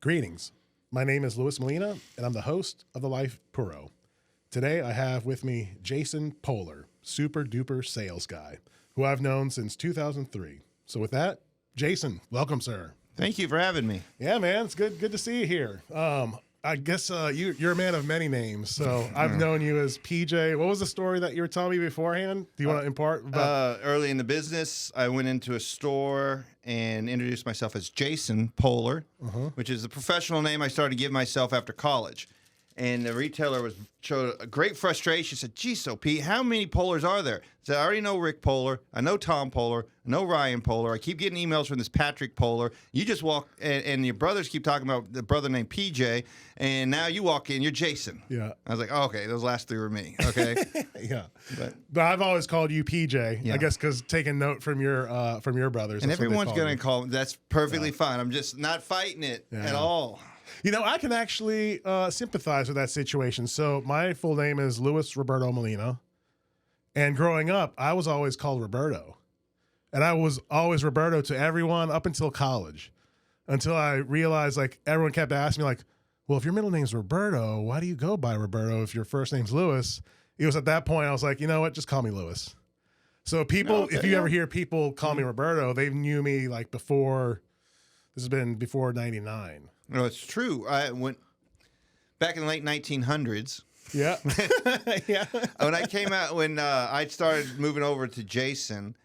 Greetings. My name is Luis Molina, and I'm the host of the Life Puro. Today, I have with me Jason Poehler, super duper sales guy, who I've known since 2003. So with that, Jason, welcome, sir. Thank you for having me. Yeah, man, it's good to see you here. I guess you're a man of many names, so I've known you as PJ. What was the story that you were telling me beforehand? Do you want to impart? Early in the business, I went into a store and introduced myself as Jason Poehler, which is the professional name I started to give myself after college. And the retailer showed a great frustration. Said, "Gee, so Pete, how many Poehlers are there?" I said, "I already know Rick Poehler. I know Tom Poehler. I know Ryan Poehler. I keep getting emails from this Patrick Poehler. You just walk, and your brothers keep talking about the brother named PJ, and now you walk in, you're Jason." Yeah. I was like, oh, okay, those last three were me. Okay. Yeah. But I've always called you PJ, Yeah. I guess, because taking note from your brothers. And that's what they everyone's call going you. to call me. That's perfectly fine. I'm just not fighting it at all. You know, I can actually sympathize with that situation. So my full name is Luis Roberto Molina. And growing up, I was always called Roberto. And I was always Roberto to everyone up until college. Until I realized, like, everyone kept asking me, like, well, if your middle name's Roberto, why do you go by Roberto if your first name's Luis? It was at that point I was like, you know what, just call me Luis. So people, if you ever hear people call me Roberto, they knew me like before, this has been before 99. No, it's true. I went back in the late 1900s. Yeah. Yeah. When I came out, when I started moving over to Jason,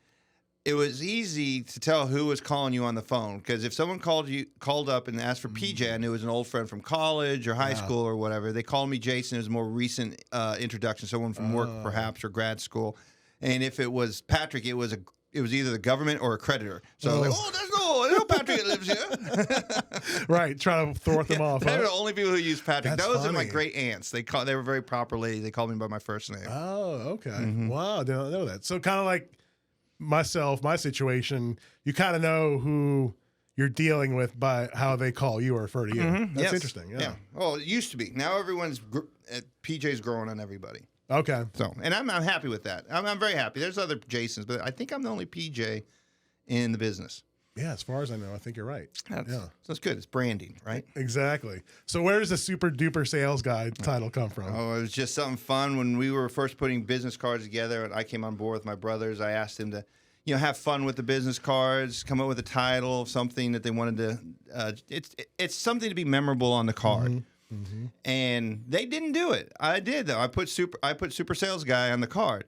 it was easy to tell who was calling you on the phone, because if someone called up and asked for PJ, I knew it was an old friend from college or high school or whatever. They called me Jason. It was a more recent introduction, someone from work perhaps or grad school. And if it was Patrick, it was either the government or a creditor. So I was like, there's no Patrick that lives here. Right, trying to throw them off. They're the only people who use Patrick. That's Those are my funny. great aunts. They were very proper ladies. They called me by my first name. Oh, okay. Wow, didn't know that. So kind of like my situation, you kind of know who you're dealing with by how they call you or refer to you. That's interesting. Yeah. Well, it used to be. Now everyone's PJ's growing on everybody. Okay. So, and I'm happy with that. I'm very happy. There's other Jasons, but I think I'm the only PJ in the business. Yeah, as far as I know, I think you're right. So it's good. It's branding, right? Exactly. So where does the super duper sales guy title come from? Oh, it was just something fun when we were first putting business cards together, and I came on board with my brothers. I asked them to, have fun with the business cards, come up with a title, something that they wanted to. It's something to be memorable on the card. And they didn't do it. I did though. I put super sales guy on the card.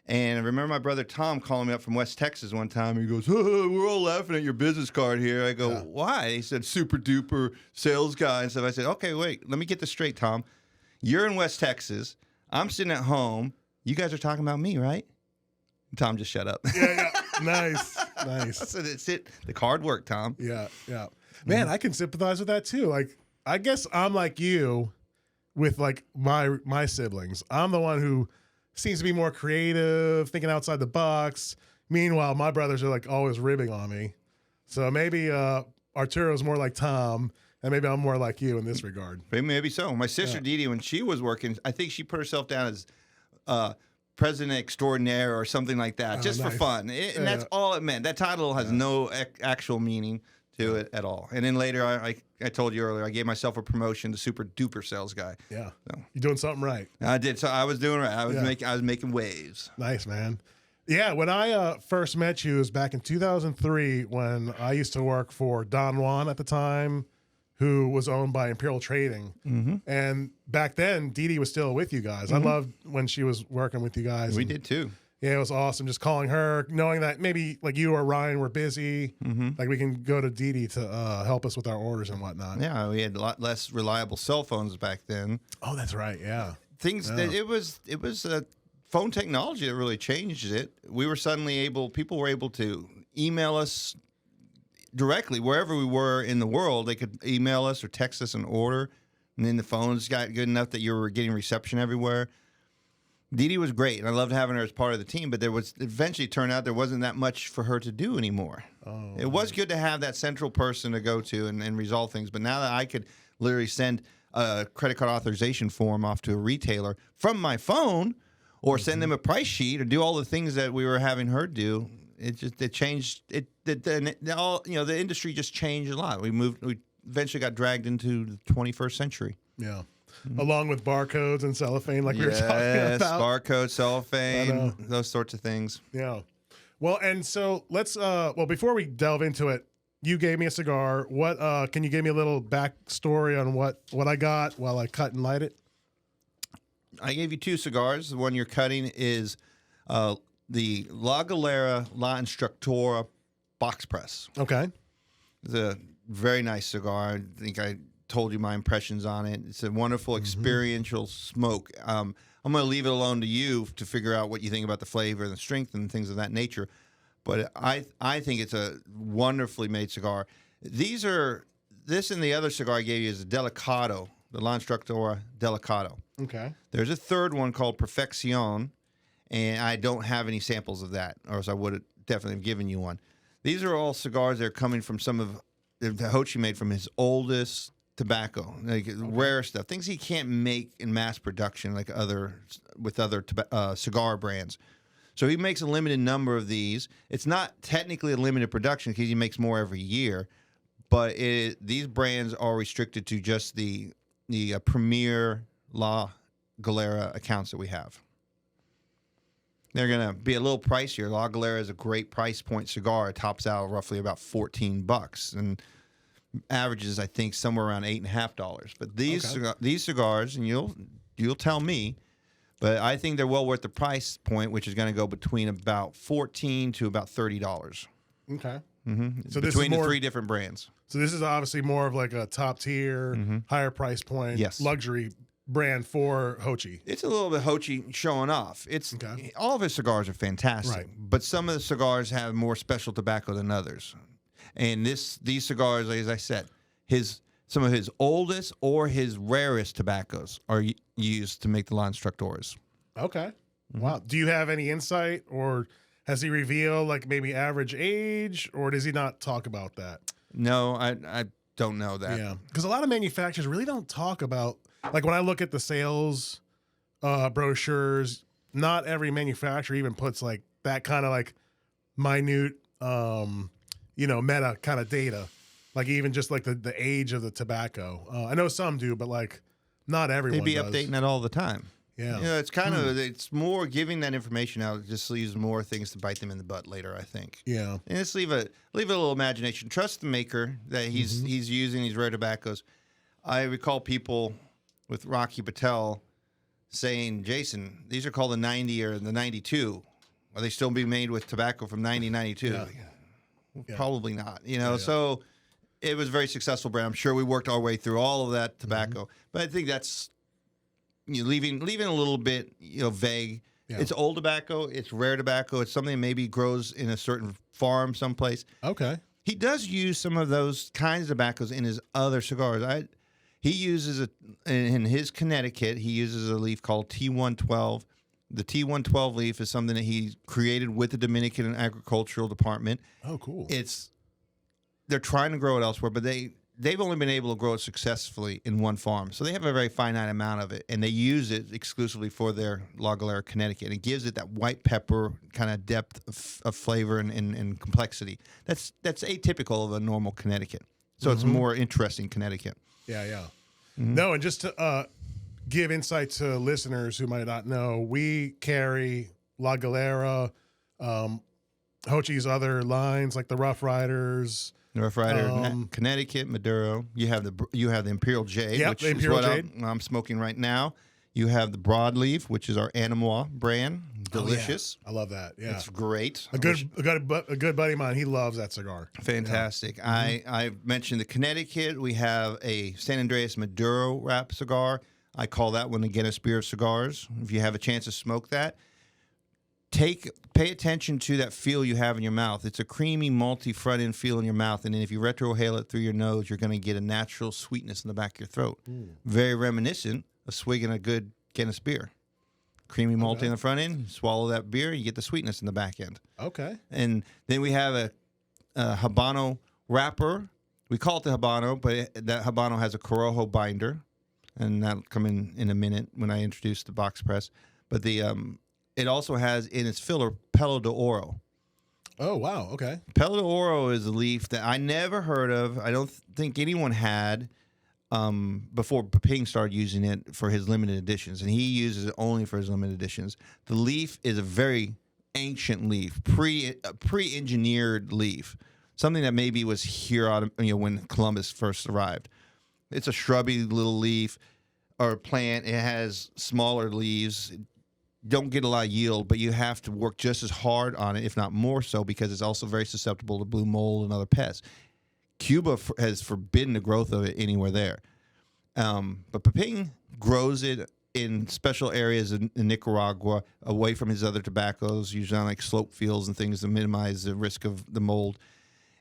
And I remember my brother Tom calling me up from West Texas one time. He goes, we're all laughing at your business card here. I go, why? He said, super duper sales guy and stuff. I said, okay, wait, let me get this straight, Tom. You're in West Texas. I'm sitting at home. You guys are talking about me, right? And Tom just shut up. Yeah. Nice. I said, it's it. The card worked, Tom. Yeah. Man, I can sympathize with that too. Like, I guess I'm like you with like my siblings. I'm the one who seems to be more creative, thinking outside the box. Meanwhile, my brothers are like always ribbing on me. So maybe Arturo's more like Tom, and maybe I'm more like you in this regard. Maybe so. My sister Dee Dee, when she was working, I think she put herself down as president extraordinaire or something like that, just for fun. And that's all it meant. That title has no actual meaning to it at all. And then later, I told you earlier, I gave myself a promotion to super duper sales guy. Yeah, so. You're doing something right. I did. So I was doing right. I was making waves. Nice, man. Yeah, when I first met you, it was back in 2003 when I used to work for Don Juan at the time, who was owned by Imperial Trading. And back then, Dee Dee was still with you guys. I loved when she was working with you guys. We did too. Yeah, it was awesome. Just calling her, knowing that maybe like you or Ryan were busy. Like we can go to Dee Dee to help us with our orders and whatnot. Yeah, we had a lot less reliable cell phones back then. Oh, that's right. Yeah. It was phone technology that really changed it. We were people were able to email us directly wherever we were in the world. They could email us or text us an order, and then the phones got good enough that you were getting reception everywhere. Dee Dee was great, and I loved having her as part of the team, but eventually turned out there wasn't that much for her to do anymore. It was good to have that central person to go to and resolve things, but now that I could literally send a credit card authorization form off to a retailer from my phone or send them a price sheet or do all the things that we were having her do, it changed. The industry just changed a lot. We eventually got dragged into the 21st century. Yeah. Along with barcodes and cellophane, like we were talking about. Barcode, cellophane, those sorts of things. Yeah. Well, and so let's, before we delve into it, you gave me a cigar. What, can you give me a little backstory on what I got while I cut and light it? I gave you 2 cigars. The one you're cutting is the La Galera La Instructora box press. Okay. It's a very nice cigar. I think I told you my impressions on it. It's a wonderful experiential smoke. I'm going to leave it alone to you to figure out what you think about the flavor and the strength and things of that nature. But I think it's a wonderfully made cigar. This and the other cigar I gave you is a Delicado, the La Instructora Delicado. Okay. There's a third one called Perfeccion, and I don't have any samples of that, or else I would have definitely given you one. These are all cigars that are coming from some of the Hochi made from his oldest tobacco, like rare stuff, things he can't make in mass production like other cigar brands. So he makes a limited number of these. It's not technically a limited production because he makes more every year, but these brands are restricted to just the premier La Galera accounts that we have. They're going to be a little pricier. La Galera is a great price point cigar. It tops out roughly about $14, and averages, I think, somewhere around $8.50. But these cigars, and you'll tell me, but I think they're well worth the price point, which is going to go between about $14 to about $30. Okay. Mm-hmm. So between the 3 different brands. So this is obviously more of like a top tier, higher price point, luxury brand for Hochi. It's a little bit Hochi showing off. All of his cigars are fantastic, but some of the cigars have more special tobacco than others. And these cigars, as I said, some of his oldest or his rarest tobaccos are used to make the La Instructores. Okay. Wow. Do you have any insight, or has he revealed like maybe average age, or does he not talk about that? No, I don't know that. Yeah. Because a lot of manufacturers really don't talk about, like when I look at the sales brochures, not every manufacturer even puts like that kind of like minute, meta kind of data. Like even just like the age of the tobacco. I know some do, but like not everyone They'd be does. Updating that all the time. Yeah. It's kind of, it's more giving that information out. It just leaves more things to bite them in the butt later, I think. Yeah. And just leave a little imagination. Trust the maker that he's using these rare tobaccos. I recall people with Rocky Patel saying, Jason, these are called the 90 or the 92. Are they still being made with tobacco from 90, 92? Yeah. Probably not. So it was a very successful brand. I'm sure we worked our way through all of that tobacco. But I think that's leaving a little bit vague. Yeah. It's old tobacco. It's rare tobacco. It's something that maybe grows in a certain farm someplace. Okay. He does use some of those kinds of tobaccos in his other cigars. He uses in his Connecticut, he uses a leaf called T112. The T112 leaf is something that he created with the Dominican Agricultural Department. Oh, cool. They're trying to grow it elsewhere, but they've only been able to grow it successfully in one farm. So they have a very finite amount of it, and they use it exclusively for their La Galera Connecticut. It gives it that white pepper kind of depth of flavor and complexity. That's atypical of a normal Connecticut. So it's more interesting Connecticut. Yeah. No, and just to give insight to listeners who might not know, we carry La Galera, Hochi's other lines like the Rough Riders. Rough Rider, Connecticut, Maduro. You have the Imperial Jade, which the is Imperial what Jade. I'm smoking right now. You have the Broadleaf, which is our Animois brand. Delicious. I love that. Yeah, it's great. A good buddy of mine. He loves that cigar. Fantastic. Yeah. I mentioned the Connecticut. We have a San Andreas Maduro wrap cigar. I call that one the Guinness Beer of cigars. If you have a chance to smoke that, pay attention to that feel you have in your mouth. It's a creamy, malty front end feel in your mouth, and then if you retrohale it through your nose, you're going to get a natural sweetness in the back of your throat. Very reminiscent of swigging a good Guinness beer. Creamy, malty in the front end. You swallow that beer, you get the sweetness in the back end. Okay. And then we have a Habano wrapper. We call it the Habano, but that Habano has a Corojo binder, and that'll come in a minute when I introduce the box press. But it also has in its filler Pelo de Oro. Oh, wow. Okay. Pelo de Oro is a leaf that I never heard of. I don't think anyone had before Peping started using it for his limited editions, and he uses it only for his limited editions. The leaf is a very ancient leaf, pre-engineered leaf, something that maybe was here out of, when Columbus first arrived. It's a shrubby little leaf or plant. It has smaller leaves. Don't get a lot of yield, but you have to work just as hard on it, if not more so, because it's also very susceptible to blue mold and other pests. Cuba has forbidden the growth of it anywhere there. But Peping grows it in special areas in Nicaragua, away from his other tobaccos, usually on like slope fields and things to minimize the risk of the mold,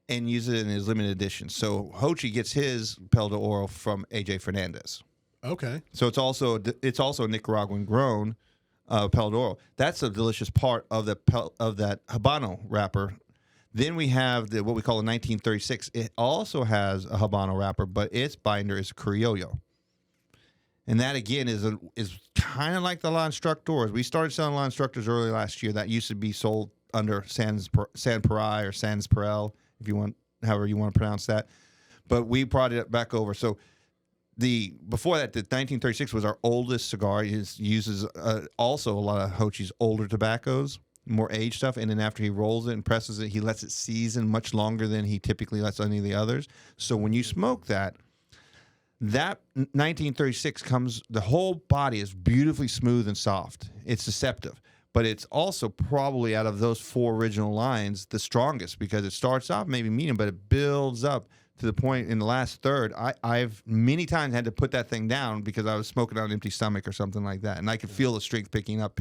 and uses it in his limited edition. So Hochi gets his Pelo de Oro from A.J. Fernandez. Okay. So it's also a Nicaraguan grown Pelo de Oro. That's a delicious part of that Habano wrapper. Then we have what we call a 1936. It also has a Habano wrapper, but its binder is a Criollo. And that, again, is kind of like the La Instructors. We started selling La Instructors early last year. That used to be sold under Sans Parai or Sans Perel, however you want to pronounce that. But we brought it back over. So before that, the 1936 was our oldest cigar. It uses also a lot of Hochi's older tobaccos, more aged stuff, and then after he rolls it and presses it, he lets it season much longer than he typically lets any of the others. So when you smoke that 1936 the whole body is beautifully smooth and soft. It's deceptive, but it's also probably out of those four original lines the strongest, because it starts off maybe medium, but it builds up to the point in the last third. I've many times had to put that thing down because I was smoking on an empty stomach or something like that, and I could feel the strength picking up.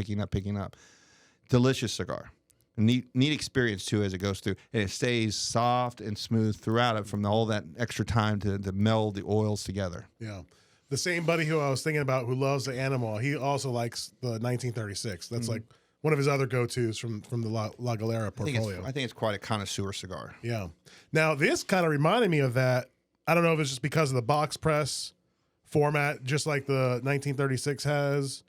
Delicious cigar. Neat experience too as it goes through, and it stays soft and smooth throughout it from all that extra time to meld the oils together. Yeah, the same buddy who I was thinking about who loves the Animal, he also likes the 1936. That's like one of his other go-tos from the La Galera portfolio. I think it's quite a connoisseur cigar. Yeah. Now this kind of reminded me of that. I don't know if it's just because of the box press format, just like the 1936 has.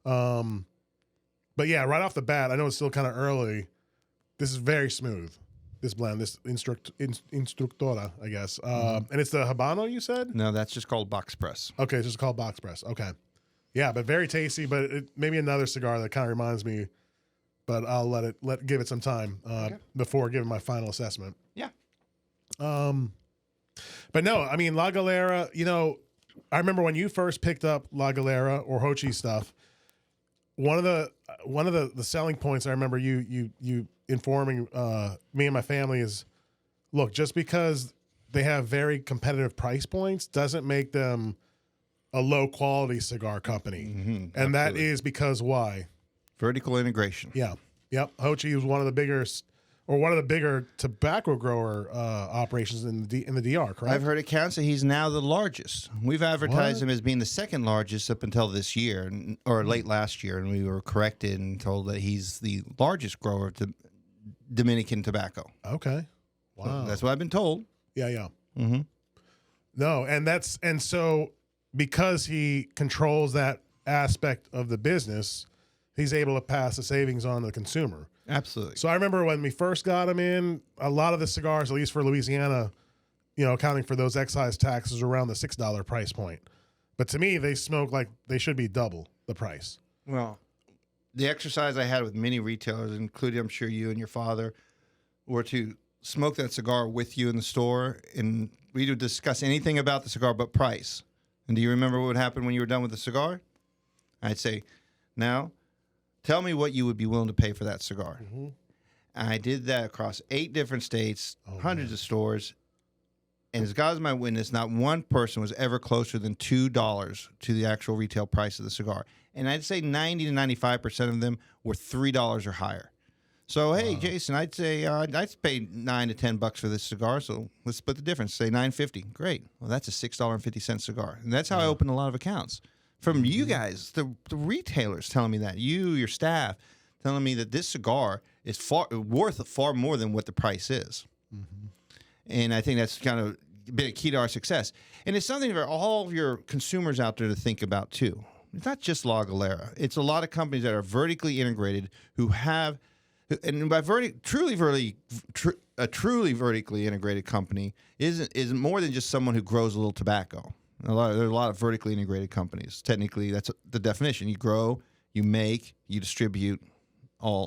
But yeah, right off the bat, I know it's still kind of early. This is very smooth, this blend, this Instructora, I guess. And it's the Habano, you said? No, that's just called box press. Okay, it's just called box press. Okay. Yeah, but very tasty, but maybe another cigar that kind of reminds me, but I'll give it some time before giving my final assessment. Yeah. But no, I mean, La Galera, I remember when you first picked up La Galera or Hochi stuff, one of the selling points I remember you informing me and my family is, look, just because they have very competitive price points doesn't make them a low quality cigar company. And absolutely. That is because why? Vertical integration. Yeah. Yep. Hochi is one of the bigger tobacco grower operations in the DR, correct? I've heard accounts that he's now the largest. We've advertised him as being the second largest up until this year, or late last year, and we were corrected and told that he's the largest grower of Dominican tobacco. Okay. Wow. So that's what I've been told. Yeah. Mm-hmm. No, and so because he controls that aspect of the business, he's able to pass the savings on to the consumer. Absolutely. So I remember when we first got them in, a lot of the cigars, at least for Louisiana, accounting for those excise taxes, around the $6 price point. But to me, they smoke like they should be double the price. Well, the exercise I had with many retailers, including I'm sure you and your father, were to smoke that cigar with you in the store, and we would discuss anything about the cigar but price. And do you remember what would happen when you were done with the cigar? I'd say, now, tell me what you would be willing to pay for that cigar. Mm-hmm. And I did that across 8 different states, hundreds of stores. And as God is my witness, not one person was ever closer than $2 to the actual retail price of the cigar. And I'd say 90 to 95% of them were $3 or higher. So, hey, Jason, I'd say I'd pay $9 to $10 for this cigar. So let's split the difference. Say $9.50. Great. Well, that's a $6.50 cigar. And that's how I opened a lot of accounts. From you guys, the retailers telling me that, your staff telling me that this cigar is worth far more than what the price is. Mm-hmm. And I think that's kind of been a key to our success. And it's something for all of your consumers out there to think about too. It's not just La Galera. It's a lot of companies that are vertically integrated who have and by a truly vertically integrated company is more than just someone who grows a little tobacco. There's a lot of vertically integrated companies. Technically, that's the definition. You grow, you make, you distribute,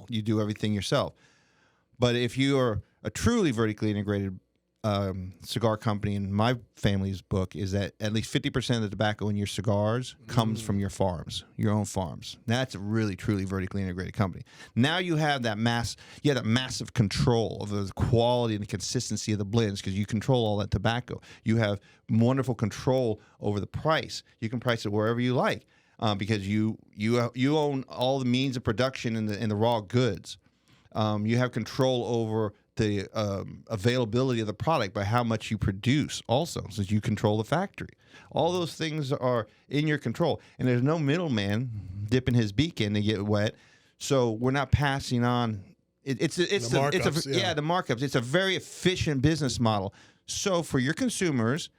you do everything yourself. But if you are a truly vertically integrated cigar company, in my family's book, is that at least 50% of the tobacco in your cigars comes from your farms, your own farms. That's a really, truly vertically integrated company. Now you have that massive control of the quality and the consistency of the blends because you control all that tobacco. You have wonderful control over the price. You can price it wherever you like because you own all the means of production and the raw goods. You have control over the availability of the product by how much you produce also, since you control the factory. All those things are in your control, and there's no middleman dipping his beak in to get wet. So we're not passing on. The markups. It's a very efficient business model. So for your consumers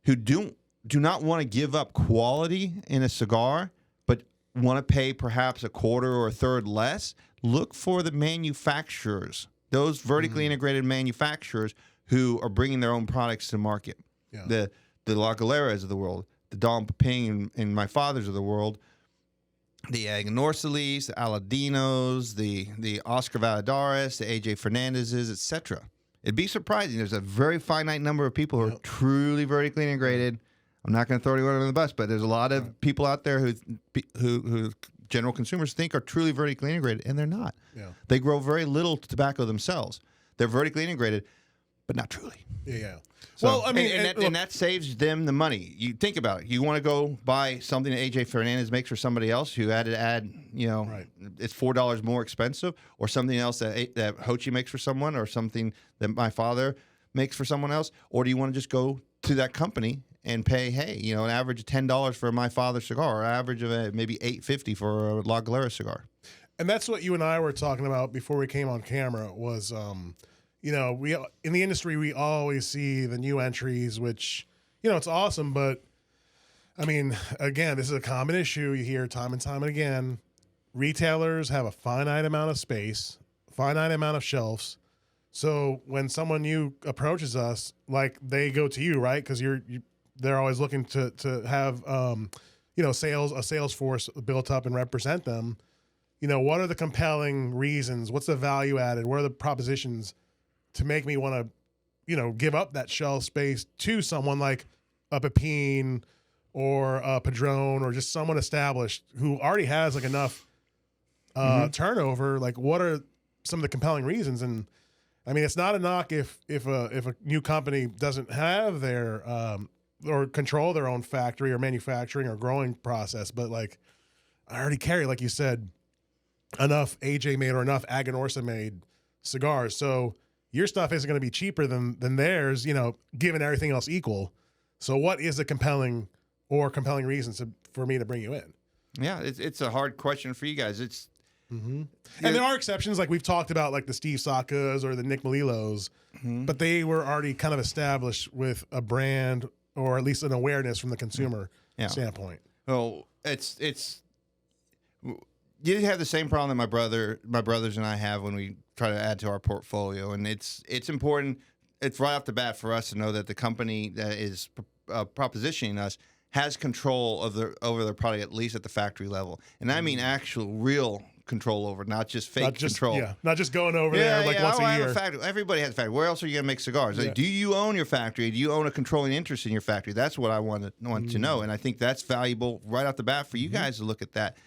who do not want to give up quality in a cigar, but want to pay perhaps a quarter or a third less, look for the manufacturers. Those vertically integrated manufacturers who are bringing their own products to market. Yeah. The La Galeras of the world, the Dom Pepin and My Fathers of the world, the Agnorsalis, the Aladinos, the Oscar Valladares, the AJ Fernandezes, etc. It'd be surprising. There's a very finite number of people who are truly vertically integrated. I'm not going to throw anyone under the bus, but there's a lot of people out there who general consumers think are truly vertically integrated, and they're not. Yeah. They grow very little tobacco themselves. They're vertically integrated, but not truly. Yeah. So, well, I mean, and that saves them the money. You think about it. You want to go buy something that AJ Fernandez makes for somebody else who had to add, it's $4 more expensive, or something else that Hochi makes for someone, or something that My Father makes for someone else, or do you want to just go to that company and pay, an average of $10 for a My Father cigar, or an average of maybe $8.50 for a La Galera cigar? And that's what you and I were talking about before we came on camera was, we in the industry, we always see the new entries, which, it's awesome. But, I mean, again, this is a common issue you hear time and time again. Retailers have a finite amount of space, finite amount of shelves. So when someone new approaches us, like they go to you, right? Because they're always looking to have a sales force built up and represent them. What are the compelling reasons? What's the value added? What are the propositions to make me want to, give up that shelf space to someone like a Pepin or a Padron or just someone established who already has like enough turnover? Like, what are some of the compelling reasons? And I mean, it's not a knock if a new company doesn't have their or control their own factory or manufacturing or growing process, but like I already carry, like you said, enough AJ made or enough Aganorsa made cigars. So your stuff isn't going to be cheaper than theirs, given everything else equal. So what is the compelling reasons for me to bring you in? Yeah, it's a hard question for you guys. It's and there are exceptions, like we've talked about, like the Steve Sakas or the Nick Malilos, but they were already kind of established with a brand or at least an awareness from the consumer standpoint. Well, it's you have the same problem that my brothers and I have when we try to add to our portfolio, and it's important. It's right off the bat for us to know that the company that is propositioning us has control over their product, at least at the factory level, and I mean actual, real control over, not just fake control. Yeah, not just going over there once a year. Everybody has a factory. Where else are you going to make cigars? Like, do you own your factory? Do you own a controlling interest in your factory? That's what I want to know, and I think that's valuable right off the bat for you guys to look at that.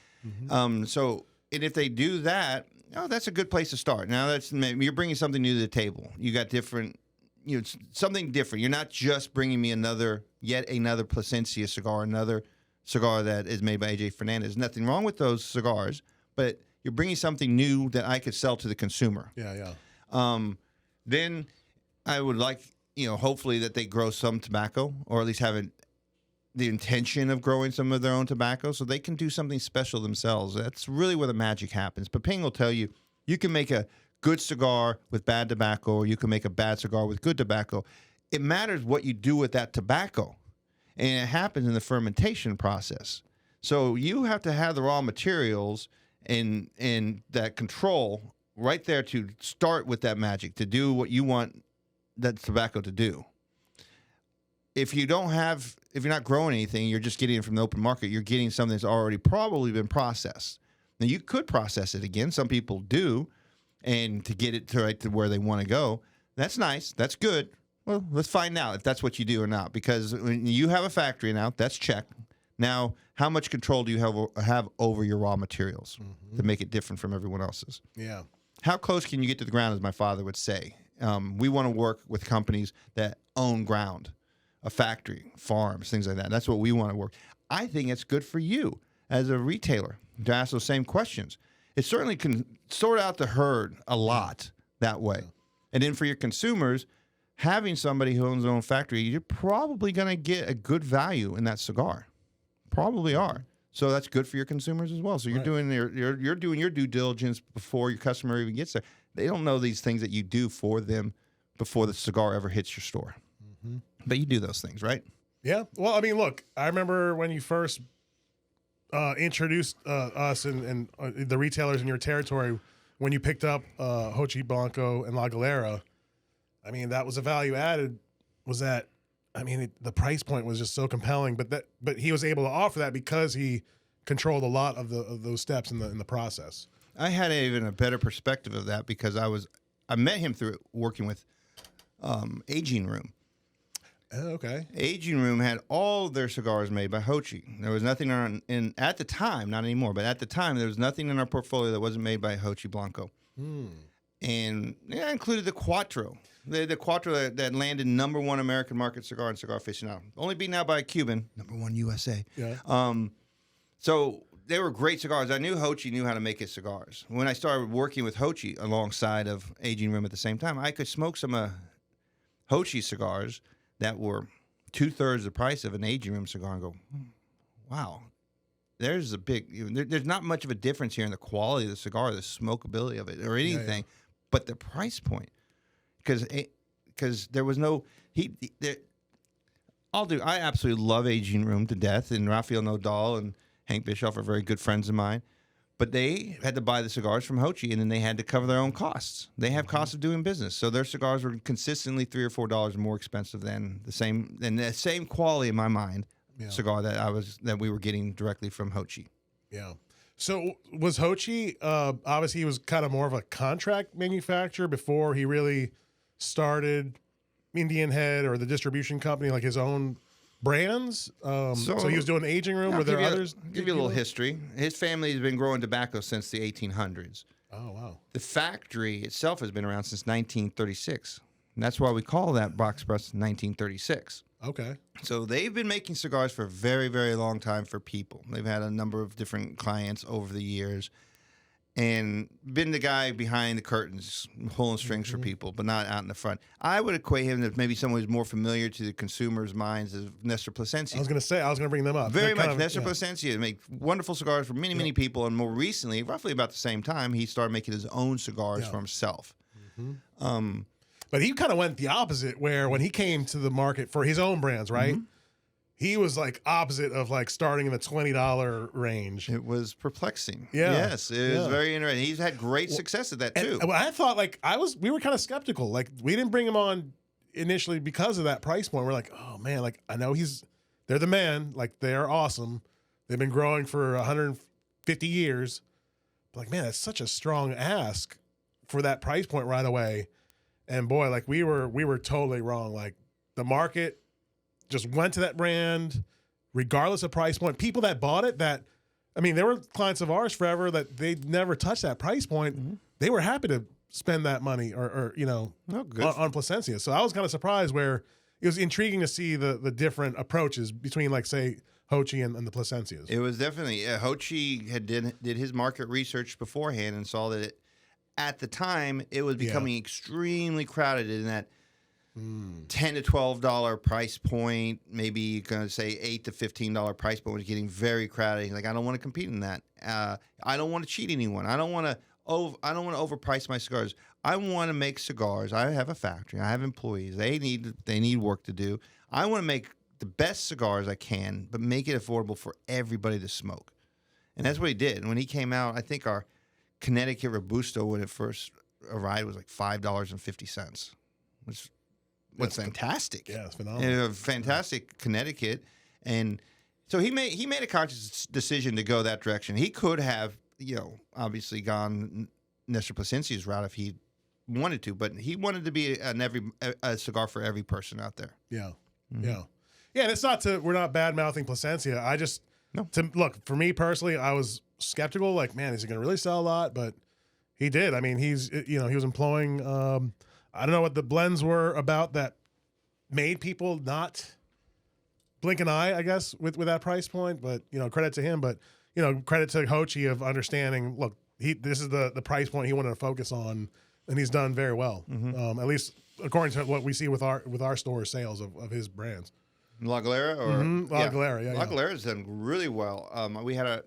So, and if they do that, that's a good place to start. Now you're bringing something new to the table. You got different, something different. You're not just bringing me yet another Plasencia cigar, another cigar that is made by AJ Fernandez. Nothing wrong with those cigars, but you're bringing something new that I could sell to the consumer. Then I would like, hopefully that they grow some tobacco, or at least have the intention of growing some of their own tobacco so they can do something special themselves. That's really where the magic happens. Pepin will tell you, you can make a good cigar with bad tobacco, or you can make a bad cigar with good tobacco. It matters what you do with that tobacco, and it happens in the fermentation process. So you have to have the raw materials and that control right there to start with that magic, to do what you want that tobacco to do. If you're not growing anything, you're just getting it from the open market, you're getting something that's already probably been processed. Now, you could process it again. Some people do, and to get it to right to where they want to go. That's nice. That's good. Well, let's find out if that's what you do or not. Because when you have a factory now, that's check. Now, how much control do you have over your raw materials to make it different from everyone else's? Yeah. How close can you get to the ground, as my father would say? We want to work with companies that own ground, a factory, farms, things like that. That's what we want to work. I think it's good for you as a retailer to ask those same questions. It certainly can sort out the herd a lot that way. And then for your consumers, having somebody who owns their own factory, you're probably going to get a good value in that cigar. Probably are. So that's good for your consumers as well. So you're doing you're doing your due diligence before your customer even gets there. They don't know these things that you do for them before the cigar ever hits your store. But you do those things, right? Yeah. Well, I mean, look, I remember when you first introduced us and the retailers in your territory when you picked up Hochi Blanco and La Galera. I mean, that was a value added. Was that? I mean, the price point was just so compelling, but he was able to offer that because he controlled a lot of those steps in the process. I had even a better perspective of that because I met him through working with Aging Room. Oh, okay. Aging Room had all their cigars made by Hochi. There was nothing at the time, not anymore, but at the time there was nothing in our portfolio that wasn't made by Hochi Blanco. And that included the Quattro. The Quattro that landed #1 American market cigar and Cigar Aficionado. Only beaten out by a Cuban, #1 USA. Yeah. So they were great cigars. I knew Hochi knew how to make his cigars. When I started working with Hochi alongside of Aging Room at the same time, I could smoke some Hochi cigars that were 2/3 the price of an Aging Room cigar and go, wow, there's there's not much of a difference here in the quality of the cigar, the smokability of it, or anything, but the price point. Because there was no I absolutely love Aging Room to death, and Rafael Nodal and Hank Bischoff are very good friends of mine, but they had to buy the cigars from Hochi, and then they had to cover their own costs. They have costs of doing business, so their cigars were consistently $3 or $4 more expensive than the same quality in my mind cigar that we were getting directly from Hochi. Yeah. So was Hochi obviously he was kind of more of a contract manufacturer before he really started Indian Head or the distribution company, like his own brands. So he was doing Aging Room. Were there others? Give you a little history. His family has been growing tobacco since the 1800s. Oh, wow. The factory itself has been around since 1936. And that's why we call that box press 1936. Okay. So they've been making cigars for a very, very long time for people. They've had a number of different clients over the years and been the guy behind the curtains, pulling strings for people, but not out in the front. I would equate him to maybe someone who's more familiar to the consumer's minds as Nestor Plasencia. I was going to bring them up. Very much. Nestor Plasencia make wonderful cigars for many, many people. And more recently, roughly about the same time, he started making his own cigars for himself. But he kind of went the opposite, where when he came to the market for his own brands, right? He was like opposite of like starting in the $20 range. It was perplexing. Yeah. Yes, it was very interesting. He's had great success at that too. And I thought we were kind of skeptical. Like we didn't bring him on initially because of that price point. We're like, oh man, like I know they're the man. Like they are awesome. They've been growing for 150 years. But like, man, that's such a strong ask for that price point right away. And boy, like we were totally wrong. Like the market just went to that brand regardless of price point. People that bought it, there were clients of ours forever that they never touched that price point. They were happy to spend that money or on Plasencia. So I was kind of surprised where it was intriguing to see the different approaches between like say Hochi and the Plasencias. It was definitely Hochi did his market research beforehand and saw that at the time it was becoming extremely crowded in that $10 to $12 price point, maybe you're going to say $8 to $15 price point was getting very crowded. He's like, I don't want to compete in that. I don't want to cheat anyone. I don't want to overprice my cigars. I want to make cigars. I have a factory. I have employees. They need work to do. I want to make the best cigars I can, but make it affordable for everybody to smoke. And that's what he did. And when he came out, I think our Connecticut Robusto when it first arrived was like $5.50, which was fantastic. Yeah, it's phenomenal. Fantastic Connecticut, and so he made a conscious decision to go that direction. He could have, obviously gone Nestor Plasencia's route if he wanted to, but he wanted to be a cigar for every person out there. Yeah, yeah. And it's not we're not bad mouthing Plasencia. I just look, for me personally, I was skeptical. Like, man, is he going to really sell a lot? But he did. I mean, he was employing. I don't know what the blends were about that made people not blink an eye, I guess, with that price point. But credit to him. But credit to Hochi of understanding. Look, this is the price point he wanted to focus on, and he's done very well. At least according to what we see with our store sales of his brands. La Galera Galera, yeah. La Galera's done really well. We had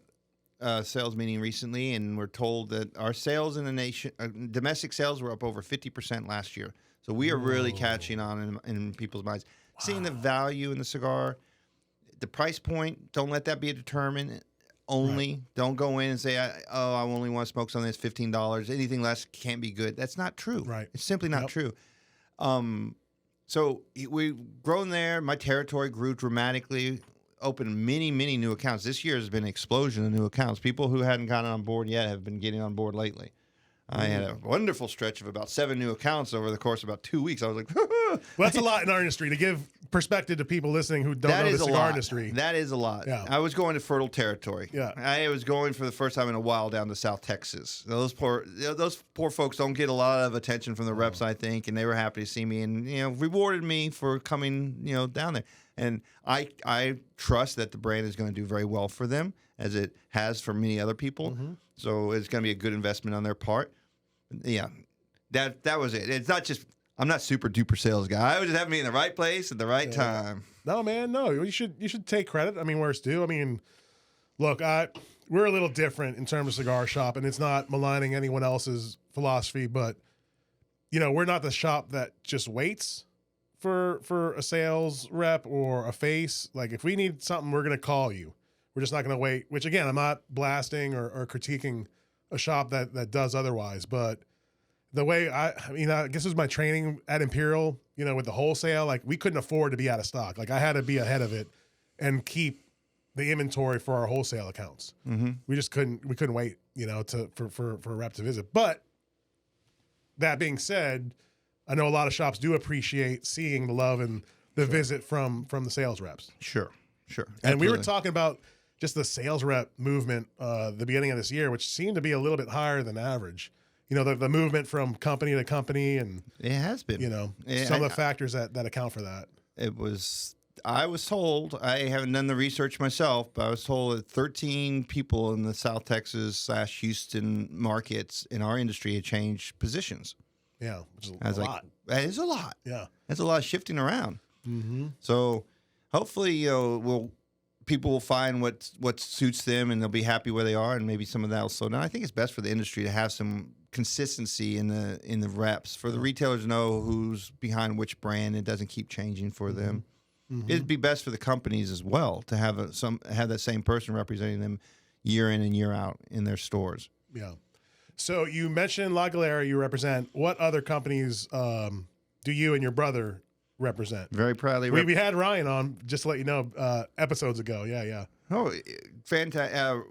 a sales meeting recently, and we're told that our sales in the nation, domestic sales, were up over 50% last year. So we are really catching on in people's minds. Wow. Seeing the value in the cigar, the price point, don't let that be a determinant. Only don't go in and say, I only want to smoke something that's $15. Anything less can't be good. That's not true. Right. It's simply not true. So we've grown there. My territory grew dramatically. Opened many, many new accounts. This year has been an explosion of new accounts. People who hadn't gotten on board yet have been getting on board lately. I had a wonderful stretch of about 7 new accounts over the course of about 2 weeks. I was like, well, that's a lot in our industry. To give perspective to people listening who don't know the cigar industry. That is a lot. Yeah. I was going to fertile territory. Yeah. I was going for the first time in a while down to South Texas. Those poor folks don't get a lot of attention from the reps, I think, and they were happy to see me and rewarded me for coming down there. And I trust that the brand is going to do very well for them, as it has for many other people. So it's going to be a good investment on their part. Yeah, that was it. It's not just I'm not super duper sales guy. I was just having me in the right place at the right time. No, man, no. You should take credit. I mean, where it's due. I mean, look, we're a little different in terms of cigar shop, and it's not maligning anyone else's philosophy, but we're not the shop that just waits for a sales rep or a face. Like, if we need something, we're gonna call you. We're just not gonna wait. Which again, I'm not blasting or critiquing a shop that does otherwise, but the way I guess it was my training at Imperial, with the wholesale, like we couldn't afford to be out of stock. Like I had to be ahead of it and keep the inventory for our wholesale accounts. We just couldn't wait, for a rep to visit. But that being said, I know a lot of shops do appreciate seeing the love and the visit from the sales reps. Sure. And we were talking about just the sales rep movement the beginning of this year, which seemed to be a little bit higher than average. The movement from company to company, and it has been. Some of the factors that account for that. I was told, I haven't done the research myself, but I was told that 13 people in the South Texas / Houston markets in our industry had changed positions. Yeah, which is a lot. That is a lot. Yeah, that's a lot of shifting around. So hopefully, people will find what suits them, and they'll be happy where they are, and maybe some of that will slow down. I think it's best for the industry to have some consistency in the reps, for the retailers to know who's behind which brand. It doesn't keep changing for them. It'd be best for the companies as well to have that same person representing them year in and year out in their stores. Yeah. So you mentioned La Galera you represent. What other companies do you and your brother represent? Very proudly. We had Ryan on, just to let you know, episodes ago. Yeah. Oh, fantastic.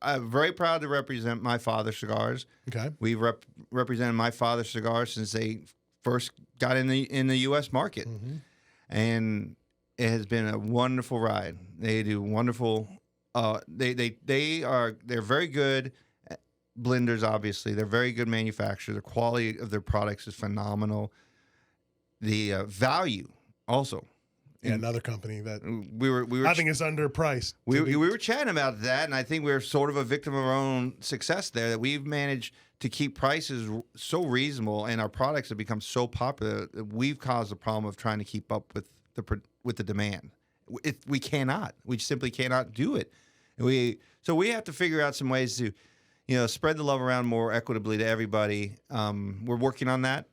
I'm very proud to represent My Father Cigars. Okay. We've represented My Father Cigars since they first got in the U.S. market. And it has been a wonderful ride. They do wonderful. They're very good blenders, obviously. They're very good manufacturers. The quality of their products is phenomenal. The value also. Yeah, another company that we were I think is underpriced. We were chatting about that, and I think we're sort of a victim of our own success there, that we've managed to keep prices so reasonable, and our products have become so popular that we've caused the problem of trying to keep up with the demand. We cannot. We simply cannot do it. So we have to figure out some ways to, spread the love around more equitably to everybody. We're working on that.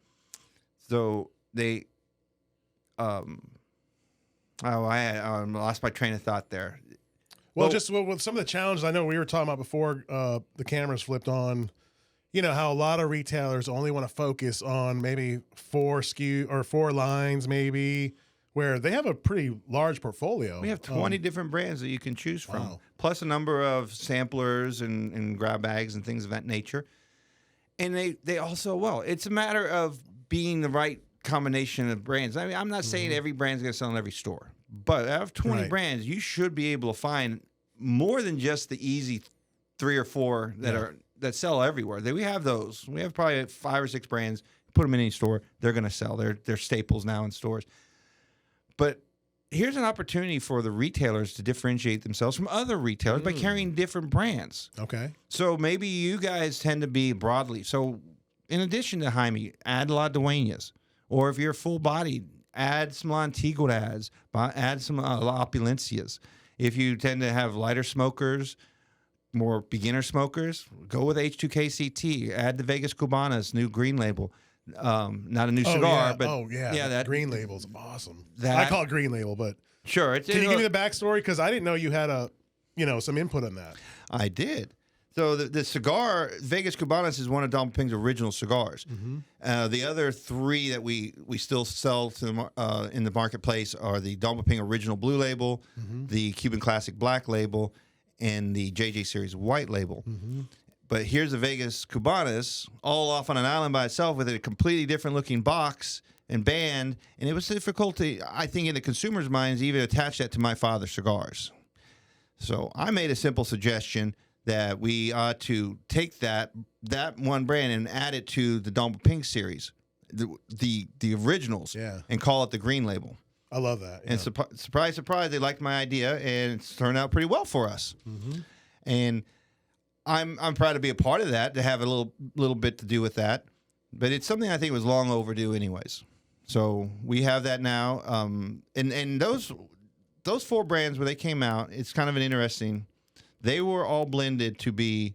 So they. I lost my train of thought there. Well, just with some of the challenges I know we were talking about before the cameras flipped on, you know how a lot of retailers only want to focus on maybe 4 SKU or 4 lines, maybe, where they have a pretty large portfolio. We have 20 different brands that you can choose from, Wow. plus a number of samplers and grab bags and things of that nature. And they also, well, it's a matter of being the right combination of brands. I mean, I'm not saying every brand's going to sell in every store, but out of 20 Right. brands, you should be able to find more than just the easy 3 or 4 that sell everywhere. We have those. We have probably 5 or 6 brands. Put them in any store, they're going to sell. They're staples now in stores. But here's an opportunity for the retailers to differentiate themselves from other retailers by carrying different brands. Okay. So maybe you guys tend to be broadleaf. So in addition to Jaime, add La Dueñas. Or if you're full body, add some La Antiguas, add some La Opulencias. If you tend to have lighter smokers, more beginner smokers, go with H2KCT. Add the Vegas Cubanas, new green label. Not a new cigar, but that green label's awesome. that- I call it green label, but sure. can you give me the backstory? Because I didn't know you had some input on that. I did. So the cigar, Vegas Cubanas, is one of Dumping's original cigars. The other 3 that we still sell to in the marketplace are the Dumping Original Blue Label, the Cuban Classic Black Label, and the JJ Series White Label. But here's the Vegas Cubanas, all off on an island by itself with a completely different looking box and band. And it was difficult to, I think, in the consumer's minds, even attach that to My Father Cigars. So I made a simple suggestion that we ought to take that one brand and add it to the Dom Pink series, the originals, and call it the green label. I love that. And surprise, surprise, they liked my idea, and it's turned out pretty well for us. And I'm proud to be a part of that, to have a little bit to do with that. But it's something I think was long overdue, anyways. So we have that now. And those 4 brands, where they came out, it's kind of an interesting. They were all blended to be.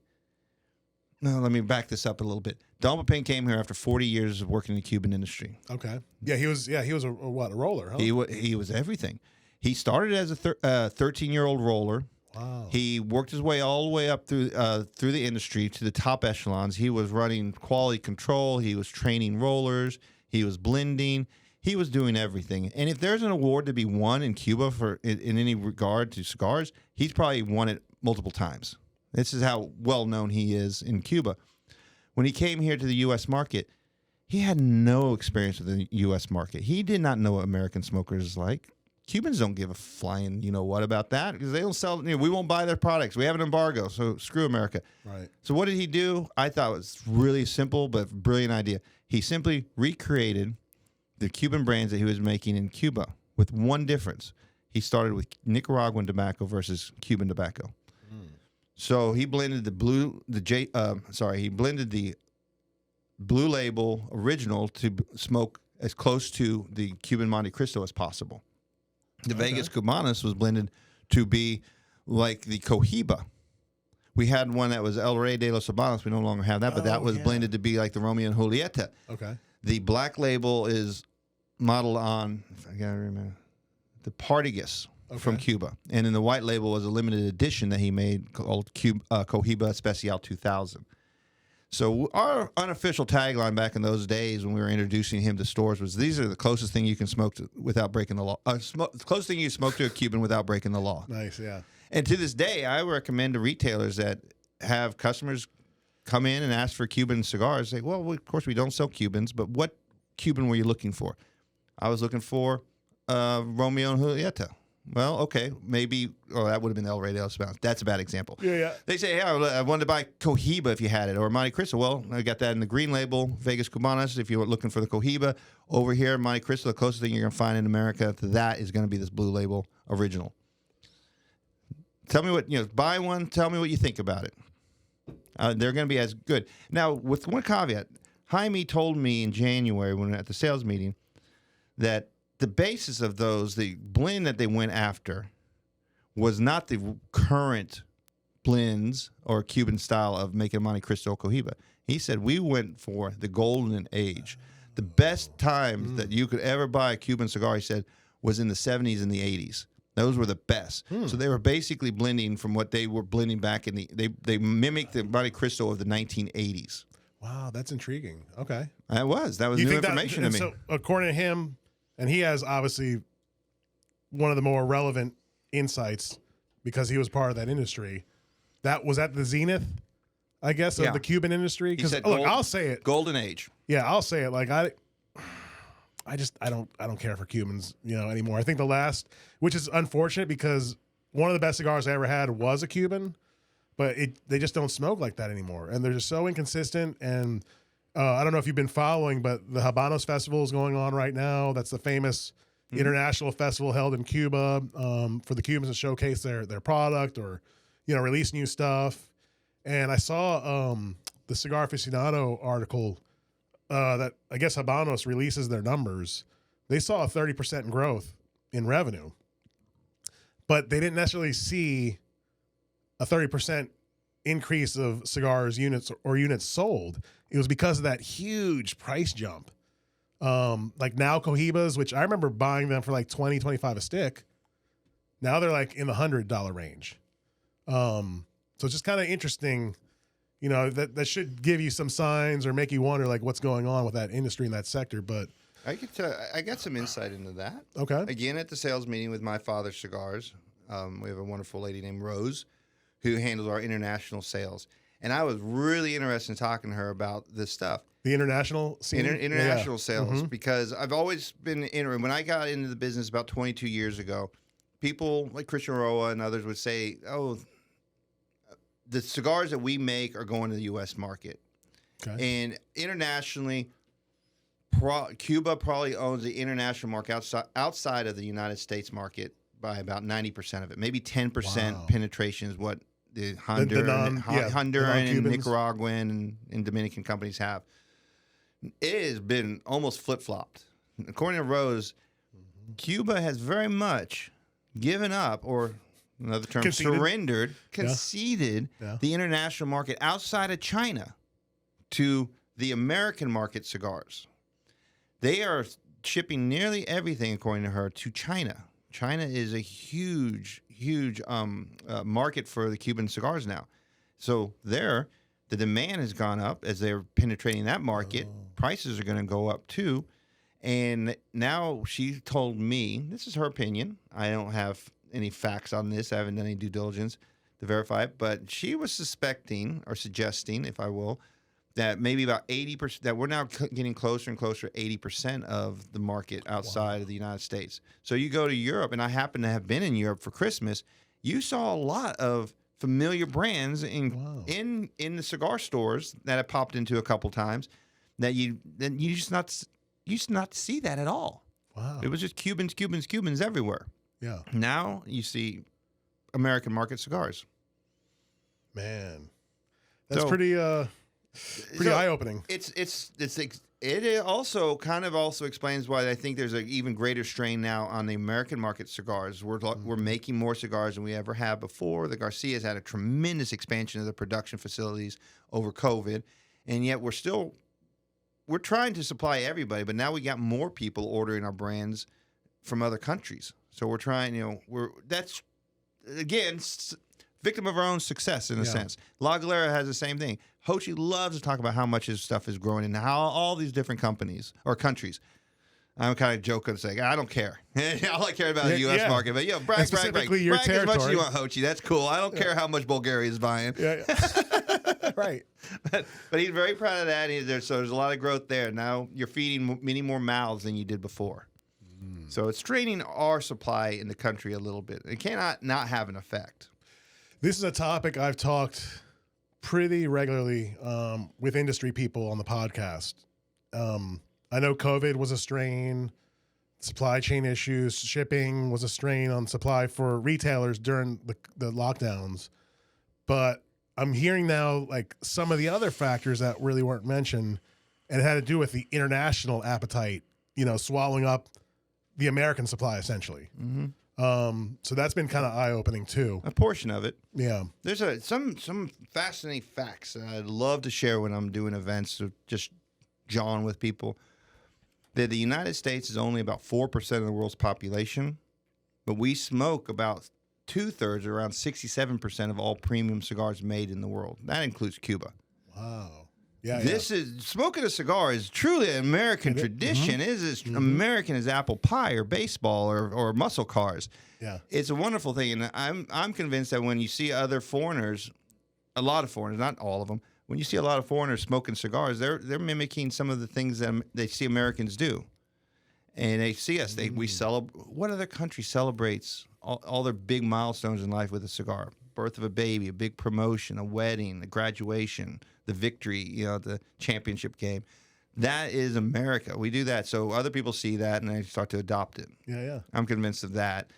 No, let me back this up a little bit. Don Pink came here after 40 years of working in the Cuban industry. Okay. Yeah, he was a roller, huh? He was everything. He started as a 13-year-old roller. Wow. He worked his way all the way up through the industry to the top echelons. He was running quality control. He was training rollers. He was blending. He was doing everything. And if there's an award to be won in Cuba in any regard to cigars, he's probably won it multiple times. This is how well known he is in Cuba. When he came here to the U.S. market, he had no experience with the U.S. market. He did not know what American smokers is like. Cubans don't give a flying what about that, because they don't sell. We won't buy their products. We have an embargo, so screw America. Right. So what did he do? I thought it was really simple but brilliant idea. He simply recreated the Cuban brands that he was making in Cuba with one difference. He started with Nicaraguan tobacco versus Cuban tobacco. So he blended the Blue Label Original to smoke as close to the Cuban Monte Cristo as possible. The Vegas Cubanas was blended to be like the Cohiba. We had one that was El Rey de los Habanos. We no longer have that, but that was blended to be like the Romeo and Julieta. Okay. The Black Label is modeled on, if I gotta remember, the Partagas from Cuba. And then the White Label was a limited edition that he made called Cohiba Especial 2000. So our unofficial tagline back in those days when we were introducing him to stores was, these are the closest thing you can smoke to without breaking the law. Closest thing you smoke to a Cuban without breaking the law. Nice, yeah. And to this day, I recommend to retailers that have customers come in and ask for Cuban cigars, say, well, of course we don't sell Cubans, but what Cuban were you looking for? I was looking for Romeo and Julieta. Well, okay, maybe, that would have been El Rey de los Habanos. That's a bad example. Yeah. They say, hey, I wanted to buy Cohiba if you had it, or Monte Cristo. Well, I got that in the green label, Vegas Cubanas, if you were looking for the Cohiba. Over here, Monte Cristo, the closest thing you're going to find in America to that is going to be this Blue Label Original. Tell me what, buy one, tell me what you think about it. They're going to be as good. Now, with one caveat, Jaime told me in January when we were at the sales meeting that the basis of those, the blend that they went after, was not the current blends or Cuban style of making Monte Cristo Cohiba. He said we went for the golden age. The best times that you could ever buy a Cuban cigar, he said, was in the 70s and the 80s. Those were the best. So they were basically blending from what they were blending back in the... They mimicked the Monte Cristo of the 1980s. Wow, that's intriguing. Okay. That was You new think information to me. So according to him, and he has obviously one of the more relevant insights because he was part of that industry. That was at the zenith, I guess, of Yeah. the Cuban industry. He Because said look, I'll say it. Golden age. Yeah, I'll say it. Like I don't care for Cubans, anymore. I think the last, which is unfortunate because one of the best cigars I ever had was a Cuban, but they just don't smoke like that anymore, and they're just so inconsistent. And I don't know if you've been following, but the Habanos Festival is going on right now. That's the famous international festival held in Cuba for the Cubans to showcase their product or release new stuff. And I saw the Cigar Aficionado article that I guess Habanos releases their numbers. They saw a 30% growth in revenue, but they didn't necessarily see a 30% increase of cigars units or units sold. It was because of that huge price jump. Like now Cohibas, which I remember buying them for like 20, 25 a stick. Now they're like in the $100 range. So it's just kind of interesting, that should give you some signs or make you wonder like what's going on with that industry in that sector. But I got some insight into that. okay. Again, at the sales meeting with My Father Cigars, we have a wonderful lady named Rose who handles our international sales. And I was really interested in talking to her about this stuff. The international scene? International sales, because I've always been when I got into the business about 22 years ago, people like Christian Roa and others would say, oh, the cigars that we make are going to the U.S. market. Okay. And internationally, Cuba probably owns the international market outside of the United States market by about 90% of it. Maybe 10% penetration is what the Honduran and Nicaraguan and Dominican companies have. It has been almost flip-flopped. According to Rose, Cuba has very much given up, or another term, conceded the international market outside of China to the American market cigars. They are shipping nearly everything, according to her, to China. China is a huge market for the Cuban cigars now. So the demand has gone up as they're penetrating that market. Prices are going to go up too. And now she told me, this is her opinion. I don't have any facts on this. I haven't done any due diligence to verify it. But she was suspecting or suggesting, if I will, that maybe about 80%, that we're now getting closer and closer to 80% of the market outside of the United States. So you go to Europe, and I happen to have been in Europe for Christmas, you saw a lot of familiar brands in the cigar stores that I popped into a couple times that you used not to see that at all. Wow. It was just Cubans everywhere. Yeah. Now you see American market cigars. Man. That's pretty eye-opening. It also explains why I think there's an even greater strain now on the American market cigars. We're making more cigars than we ever have before. The Garcias had a tremendous expansion of the production facilities over COVID, and yet we're trying to supply everybody, but now we got more people ordering our brands from other countries. So we're trying, that's again victim of our own success in a sense. La Galera has the same thing. Hochi loves to talk about how much his stuff is growing and how all these different companies or countries. I'm kind of joking saying, I don't care. All I care about is the U.S. market. But brag your as much territory. as you want, Hochi. That's cool. I don't care how much Bulgaria is buying. Right. But he's very proud of that. So there's a lot of growth there. Now you're feeding many more mouths than you did before. So it's straining our supply in the country a little bit. It cannot not have an effect. This is a topic I've talked pretty regularly with industry people on the podcast. I know COVID was a strain, supply chain issues, shipping was a strain on supply for retailers during the lockdowns. But I'm hearing now like some of the other factors that really weren't mentioned, and it had to do with the international appetite, swallowing up the American supply essentially. Mm-hmm. So that's been kind of eye-opening too. A portion of it. Yeah. There's some fascinating facts that I'd love to share when I'm doing events, or just jawing with people. That the United States is only about 4% of the world's population, but we smoke about 2/3, around 67% of all premium cigars made in the world. That includes Cuba. Wow. Yeah, this is smoking a cigar is truly an American tradition. It is as American as apple pie or baseball or muscle cars. Yeah. It's a wonderful thing, and I'm convinced that when you see other foreigners, a lot of foreigners, not all of them, when you see a lot of foreigners smoking cigars, they're mimicking some of the things that they see Americans do, and they see us. We celebrate. What other country celebrates all their big milestones in life with a cigar? Birth of a baby, a big promotion, a wedding, a graduation, the victory, the championship game. That is America. We do that. So other people see that and they start to adopt it. Yeah. I'm convinced of that.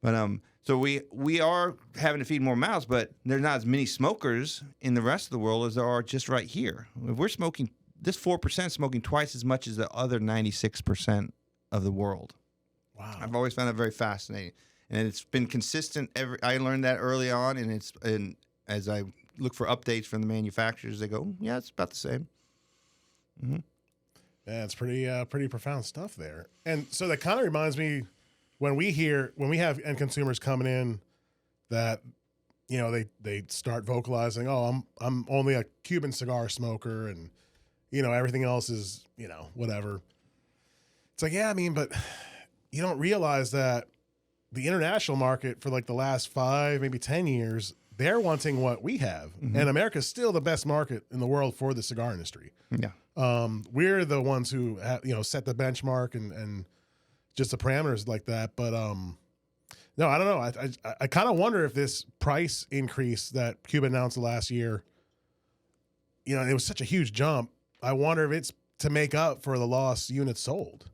But so we are having to feed more mouths, but there's not as many smokers in the rest of the world as there are just right here. If we're smoking, this 4% smoking twice as much as the other 96% of the world. Wow. I've always found that very fascinating. And it's been consistent. I learned that early on, and as I look for updates from the manufacturers, they go, "Yeah, it's about the same." Mm-hmm. Yeah, it's pretty profound stuff there. And so that kind of reminds me when we have end consumers coming in that they start vocalizing, "Oh, I'm only a Cuban cigar smoker, and everything else is whatever." It's like, yeah, I mean, but you don't realize that the international market for like the last 5, maybe 10 years, they're wanting what we have. And America's still the best market in the world for the cigar industry. Yeah. We're the ones who set the benchmark and just the parameters like that. But no, I don't know. I kind of wonder if this price increase that Cuba announced last year, it was such a huge jump. I wonder if it's to make up for the lost units sold.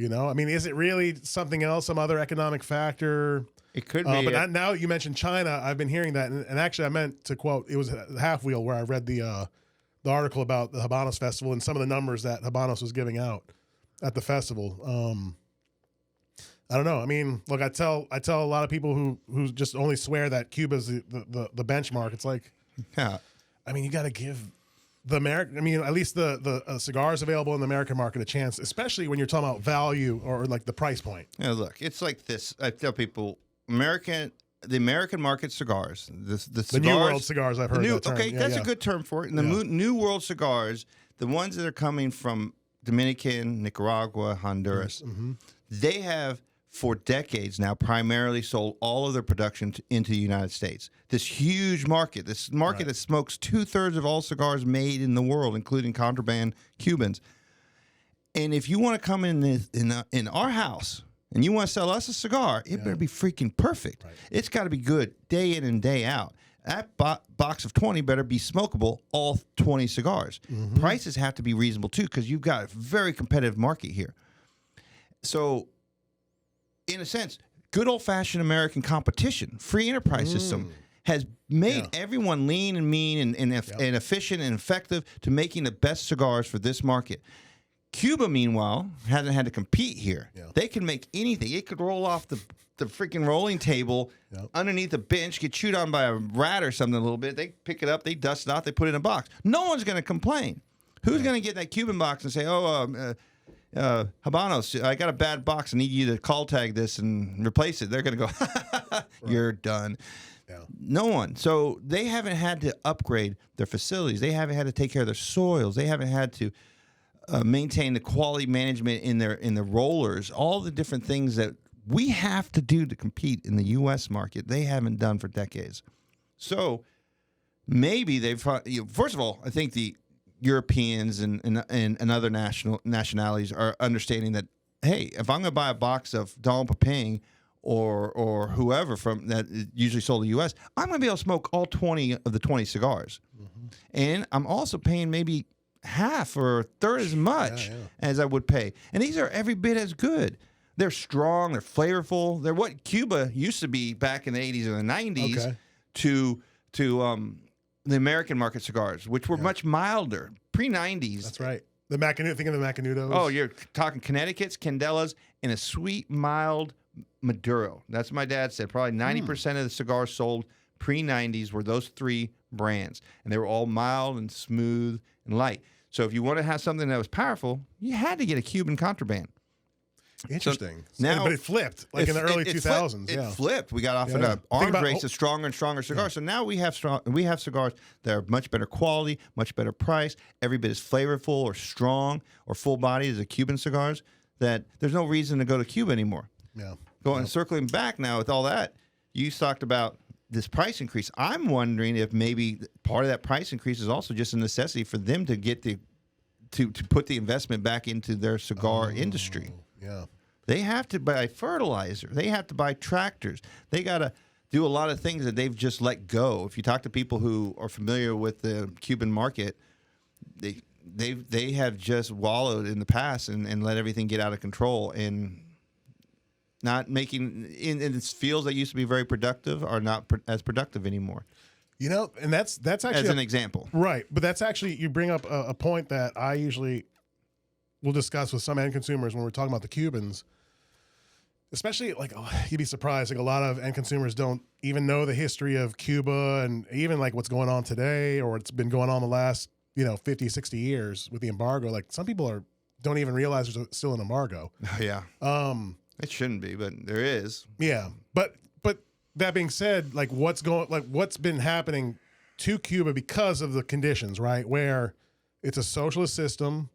I mean, is it really something else, some other economic factor? It could be. But now you mentioned China, I've been hearing that. And actually, I meant to quote, it was Half Wheel where I read the article about the Habanos Festival and some of the numbers that Habanos was giving out at the festival. I don't know. I mean, look, I tell a lot of people who just only swear that Cuba's the benchmark. It's like, yeah. I mean, you got to give the American, at least the cigars available in the American market a chance, especially when you're talking about value or like the price point. Yeah, look, it's like this. I tell people, the American market cigars, the cigars, New World cigars. I've heard that term. Okay, that's a good term for it. And the New World cigars, the ones that are coming from Dominican, Nicaragua, Honduras, they have for decades now primarily sold all of their production into the United States. This huge market, that smokes 2/3 of all cigars made in the world, including contraband Cubans. And if you want to come in our house and you want to sell us a cigar, it better be freaking perfect. Right. It's got to be good day in and day out. That box of 20 better be smokable, all 20 cigars. Prices have to be reasonable too, because you've got a very competitive market here. So, in a sense, good old-fashioned American competition, free enterprise system, has made everyone lean and mean and efficient and effective to making the best cigars for this market. Cuba, meanwhile, hasn't had to compete here. Yeah. They can make anything. It could roll off the freaking rolling table underneath a bench, get chewed on by a rat or something a little bit. They pick it up, they dust it off, they put it in a box. No one's going to complain. Who's going to get that Cuban box and say, Habanos, I got a bad box. I need you to call tag this and replace it. They're going to go, you're done. Yeah. No one. So they haven't had to upgrade their facilities. They haven't had to take care of their soils. They haven't had to maintain the quality management in the rollers. All the different things that we have to do to compete in the U.S. market, they haven't done for decades. So maybe they've. First of all, I think the Europeans and other nationalities are understanding that, hey, if I'm going to buy a box of Dom Pepin or whoever from that usually sold in the U.S., I'm going to be able to smoke all 20 of the 20 cigars. And I'm also paying maybe half or a third as much as I would pay. And these are every bit as good. They're strong, they're flavorful. They're what Cuba used to be back in the 80s and the 90s to the American market cigars, which were much milder, pre-90s. That's right. The Macanudo, think of the Macanudos. Oh, you're talking Connecticut's, Candelas, and a sweet, mild Maduro. That's what my dad said. Probably 90% of the cigars sold pre-90s were those three brands. And they were all mild and smooth and light. So if you want to have something that was powerful, you had to get a Cuban contraband. Interesting. now- but it flipped like in the early 2000s. It flipped. We got off in Yeah. an arms about- race of stronger and stronger cigars. So now we have cigars that are much better quality, much better price, every bit as flavorful or strong or full body as the Cuban cigars. That there's no reason to go to Cuba anymore. Yeah. Going circling back now with all that, you talked about this price increase. I'm wondering if maybe part of that price increase is also just a necessity for them to get to put the investment back into their cigar industry. Yeah. They have to buy fertilizer. They have to buy tractors. They got to do a lot of things that they've just let go. If you talk to people who are familiar with the Cuban market, they have just wallowed in the past and let everything get out of control and not making in fields that used to be very productive are not as productive anymore. You know, and that's actually As an example. right. But that's actually, you bring up a point that I usually will discuss with some end consumers when we're talking about the Cubans. Especially, like, you'd be surprised, like a lot of end consumers don't even know the history of Cuba and even like what's going on today or what's been going on the last, 50, 60 years with the embargo. Like some people don't even realize there's still an embargo. Yeah. It shouldn't be, but there is. Yeah. But that being said, like what's been happening to Cuba because of the conditions, right? Where it's a socialist system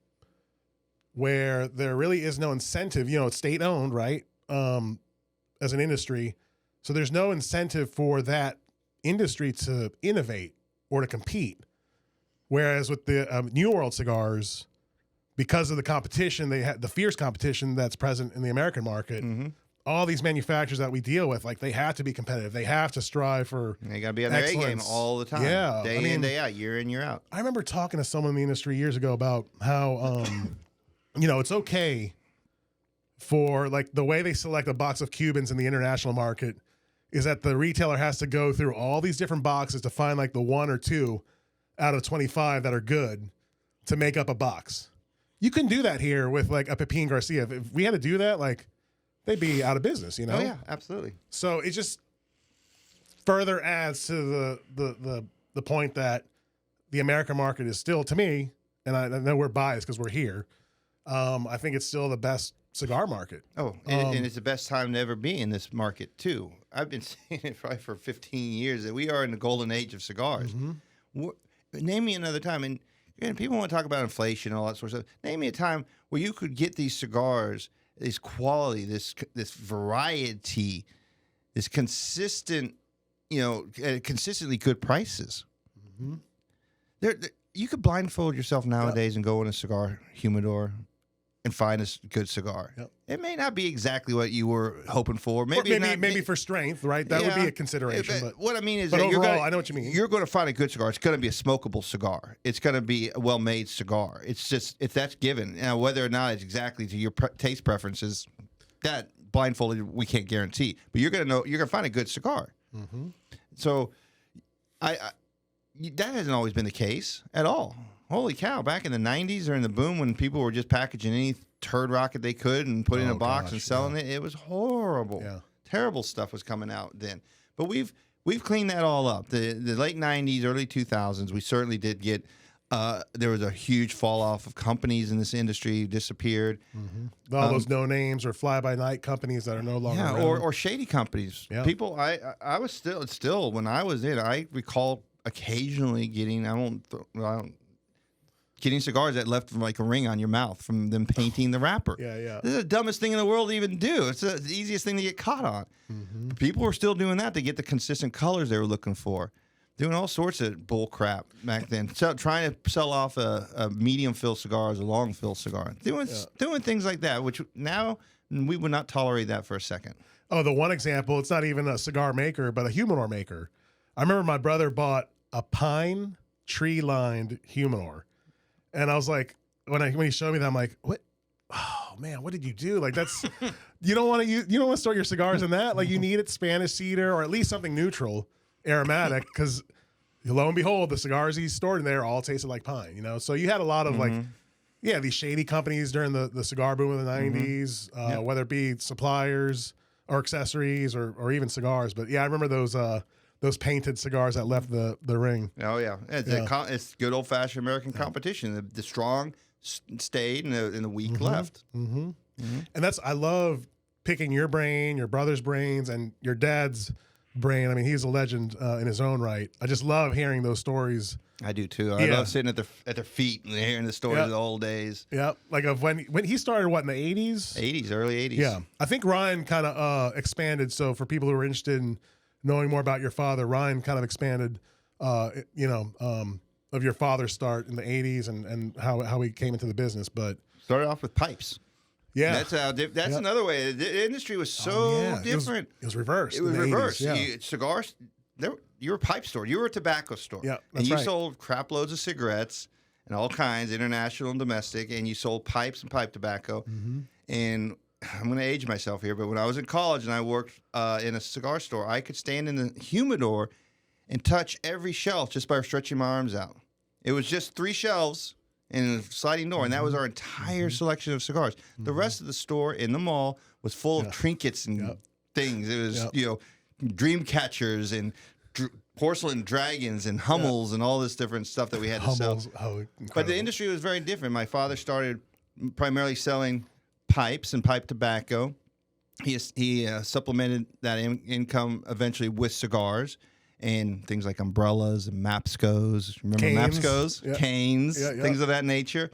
where there really is no incentive, it's state owned, right? As an industry. So there's no incentive for that industry to innovate or to compete. Whereas with the New World cigars, because of the competition, they had the fierce competition that's present in the American market. Mm-hmm. All these manufacturers that we deal with, like they have to be competitive. They have to strive for They got to be on their A game excellence. all the time. Yeah, Day in, day out, year in, year out. I remember talking to someone in the industry years ago about how, it's okay for like the way they select a box of Cubans in the international market is that the retailer has to go through all these different boxes to find like the one or two out of 25 that are good to make up a box. You can do that here with like a Pepin Garcia. If we had to do that, like they'd be out of business, Oh yeah, absolutely. So it just further adds to the point that the American market is still, to me, and I know we're biased because we're here, I think it's still the best cigar market. Oh, and it's the best time to ever be in this market too. I've been saying it probably for 15 years that we are in the golden age of cigars. Name me another time, and people want to talk about inflation and all that sort of stuff. Name me a time where you could get these cigars, this quality, this variety, this consistent, at consistently good prices. You could blindfold yourself nowadays and go in a cigar humidor and find a good cigar. Yep. It may not be exactly what you were hoping for. Maybe for strength, right? That would be a consideration. But what I mean is but that overall, I know what you mean. You're going to find a good cigar. It's going to be a smokable cigar. It's going to be a well-made cigar. It's just, if that's given, now whether or not it's exactly to your taste preferences, that blindfolded we can't guarantee. But you're going to know, you're going to find a good cigar. So, that hasn't always been the case at all. Holy cow! Back in the '90s, during the boom, when people were just packaging any turd rocket they could and put it in a box and selling it, it was horrible. Yeah. Terrible stuff was coming out then. But we've cleaned that all up. The late '90s, early 2000s, we certainly did get. There was a huge fall off of companies in this industry, disappeared. All those no names or fly by night companies that are no longer around. or shady companies. Yeah. People, I was still when I was in, I recall occasionally getting getting cigars that left like a ring on your mouth from them painting the wrapper. Yeah. This is the dumbest thing in the world to even do. It's the easiest thing to get caught on. People were still doing that to get the consistent colors they were looking for. Doing all sorts of bull crap back then. Trying to sell off a medium fill cigar as a long fill cigar. Doing things like that, which now we would not tolerate that for a second. Oh, the one example, it's not even a cigar maker, but a humidor maker. I remember my brother bought a pine tree-lined humidor. And I was like, when he showed me that, I'm like, what? Oh man, what did you do? Like that's you don't want to store your cigars in that. Like you need it Spanish cedar or at least something neutral, aromatic, because lo and behold, the cigars he stored in there all tasted like pine. So you had a lot of these shady companies during the cigar boom of the '90s, whether it be suppliers or accessories or even cigars. But yeah, I remember those painted cigars that left the ring. Oh yeah, it's good old fashioned American competition. The strong stayed and the weak left. And I love picking your brain, your brother's brains, and your dad's brain. I mean, he's a legend in his own right. I just love hearing those stories. I do too. I love sitting at their feet and hearing the stories of the old days. Yeah, like of when he started, what, in the 80s? 80s, early 80s. Yeah, I think Ryan kind of expanded. So for people who are interested in knowing more about your father, Ryan kind of expanded, of your father's start in the 80s and how he came into the business. But started off with pipes. Yeah, that's another way. The industry was so different. It was reversed. It was reversed. 80s, yeah. Cigars. You were a pipe store. You were a tobacco store. Yeah, and you right. sold crap loads of cigarettes and all kinds, international and domestic, and you sold pipes and pipe tobacco. And I'm going to age myself here, but when I was in college and I worked in a cigar store, I could stand in the humidor and touch every shelf just by stretching my arms out. It was just 3 shelves and a sliding door, and that was our entire selection of cigars. The rest of the store in the mall was full of trinkets and things. It was, dream catchers and porcelain dragons and Hummels and all this different stuff that we had to sell. But the industry was very different. My father started primarily selling pipes and pipe tobacco. He supplemented that income eventually with cigars and things like umbrellas and Mapscos. Remember Canes. Mapscos? Yeah. Canes, Yeah, yeah. things of that nature.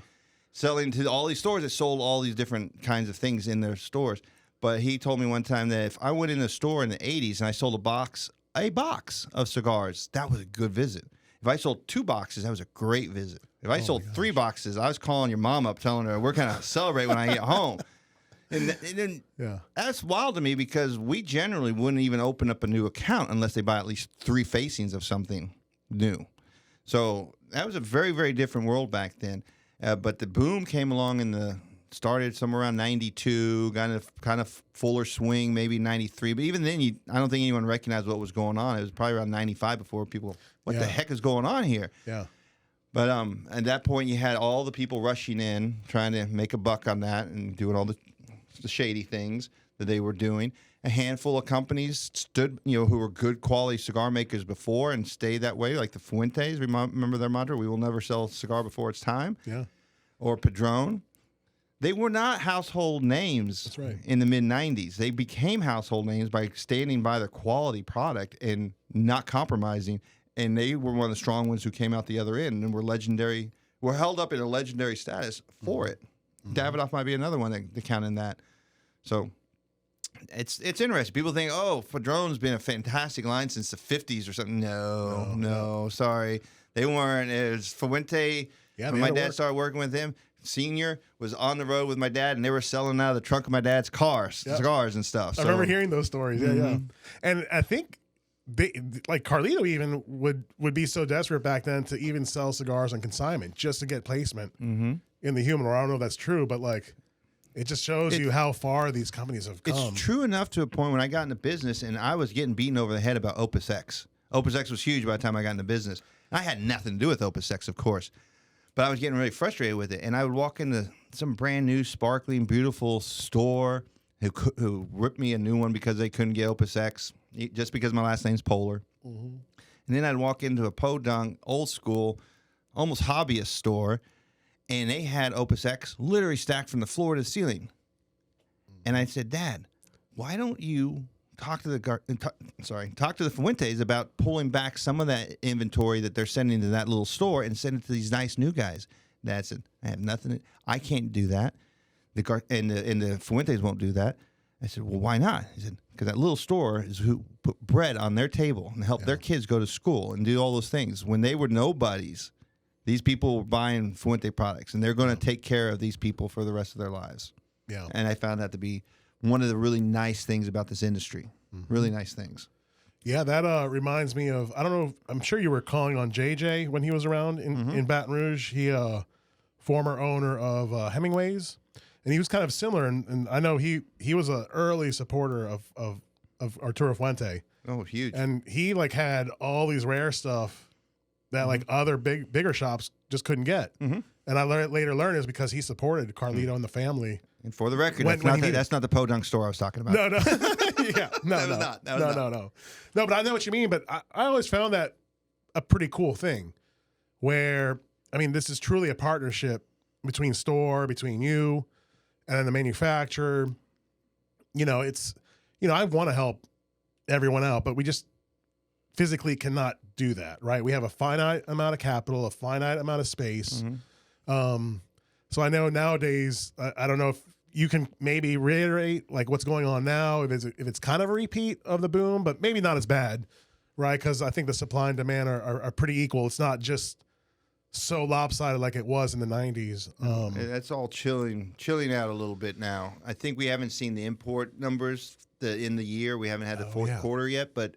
Selling to all these stores that sold all these different kinds of things in their stores. But he told me one time that if I went in a store in the 80s and I sold a box of cigars, that was a good visit. If I sold 2 boxes, that was a great visit. If I sold 3 boxes, I was calling your mom up telling her we're going to celebrate when I get home. And that's wild to me because we generally wouldn't even open up a new account unless they buy at least 3 facings of something new. So that was a very, very different world back then. But the boom came along started somewhere around 92, kind of fuller swing, maybe 93. But even then, I don't think anyone recognized what was going on. It was probably around 95 before people, what the heck is going on here? Yeah. But at that point, you had all the people rushing in, trying to make a buck on that and doing all the shady things that they were doing. A handful of companies stood, who were good quality cigar makers before and stayed that way, like the Fuentes. Remember their mantra, we will never sell a cigar before it's time? Yeah. Or Padron. They were not household names in the mid-'90s. They became household names by standing by their quality product and not compromising. And they were one of the strong ones who came out the other end and were legendary, were held up in a legendary status for it. Davidoff might be another one that count in that. So it's interesting. People think, Padron's been a fantastic line since the 50s or something. No, sorry. They weren't. It was Fuente. Yeah, when my dad started working with him, Senior was on the road with my dad, and they were selling out of the trunk of my dad's car, cigars and stuff. I remember hearing those stories. Yeah. And I think like Carlito even would be so desperate back then to even sell cigars on consignment just to get placement in the humidor. I don't know if that's true, but like it just shows you how far these companies have come. It's true enough to a point when I got into business and I was getting beaten over the head about Opus X. Opus X was huge by the time I got into business. I had nothing to do with Opus X, of course. But I was getting really frustrated with it. And I would walk into some brand new, sparkling, beautiful store who ripped me a new one because they couldn't get Opus X, just because my last name's Poehler. And then I'd walk into a podunk, old school, almost hobbyist store, and they had Opus X literally stacked from the floor to the ceiling. And I said, Dad, why don't you talk to the Fuentes about pulling back some of that inventory that they're sending to that little store and send it to these nice new guys? Dad said, I have nothing. I can't do that. And the Fuentes won't do that. I said, well, why not? He said, because that little store is who put bread on their table and helped their kids go to school and do all those things. When they were nobodies, these people were buying Fuente products, and they're going to take care of these people for the rest of their lives. Yeah. And I found that to be one of the really nice things about this industry. Really nice things. Yeah, that reminds me of, I don't know, I'm sure you were calling on JJ when he was around in Baton Rouge. He, former owner of Hemingway's, and he was kind of similar. And I know he was an early supporter of Arturo Fuente. Oh, huge. And he like had all these rare stuff that like other bigger shops just couldn't get. And I later learned is because he supported Carlito and the family. And for the record, that's not the podunk store I was talking about. No. Yeah, no. No, but I know what you mean. But I always found that a pretty cool thing where, I mean, this is truly a partnership between you and then the manufacturer. It's I want to help everyone out, but we just physically cannot do that, right? We have a finite amount of capital, a finite amount of space. So I know nowadays, I don't know if you can maybe reiterate like what's going on now, if it's kind of a repeat of the boom, but maybe not as bad, right? Because I think the supply and demand are pretty equal. It's not just so lopsided like it was in the 90s. That's all chilling out a little bit now. I think we haven't seen the import numbers in the year. We haven't had the fourth quarter yet, but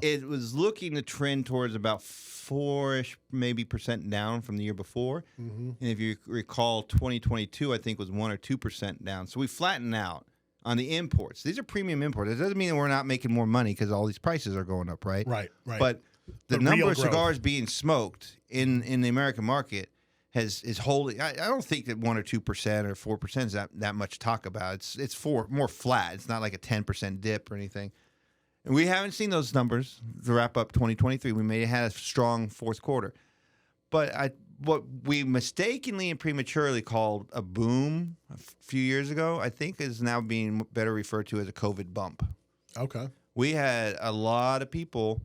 it was looking to trend towards about 4-ish maybe percent down from the year before. And if you recall, 2022 I think was 1 or 2% down. So we flattened out on the imports. These are premium imports. It doesn't mean that we're not making more money because all these prices are going up, right? Right. But the number of cigars being smoked in the American market is holding. I don't think that 1 or 2% or 4% is that much to talk about. It's more flat. It's not like a 10% dip or anything. And we haven't seen those numbers to wrap up 2023. We may have had a strong fourth quarter, but what we mistakenly and prematurely called a boom a few years ago, I think, is now being better referred to as a COVID bump. Okay. We had a lot of people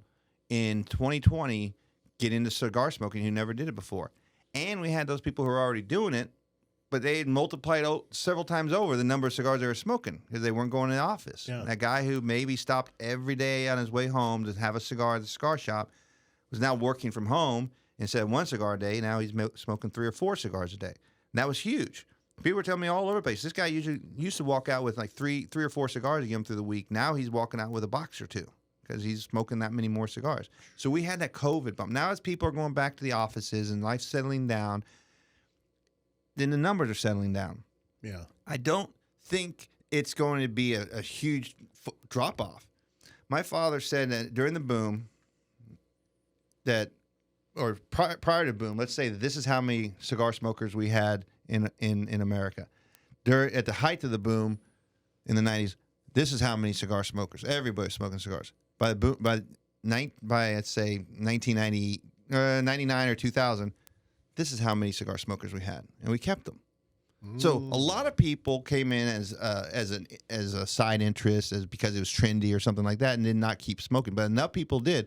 in 2020 get into cigar smoking who never did it before. And we had those people who were already doing it, but they had multiplied several times over the number of cigars they were smoking because they weren't going to the office. Yeah. That guy who maybe stopped every day on his way home to have a cigar at the cigar shop was now working from home. Instead of 1 cigar a day, now he's smoking 3 or 4 cigars a day. And that was huge. People were telling me all over the place. This guy used to walk out with like three or 4 cigars to get him through the week. Now he's walking out with a box or 2. Because he's smoking that many more cigars. So we had that COVID bump. Now as people are going back to the offices and life's settling down, then the numbers are settling down. Yeah. I don't think it's going to be a huge drop-off. My father said that during the boom, or prior to boom, let's say that this is how many cigar smokers we had in America. At the height of the boom in the 90s, this is how many cigar smokers. Everybody's smoking cigars. By let's say 1990, 99 or 2000, this is how many cigar smokers we had, and we kept them. So a lot of people came in as a side interest, because it was trendy or something like that, and did not keep smoking. But enough people did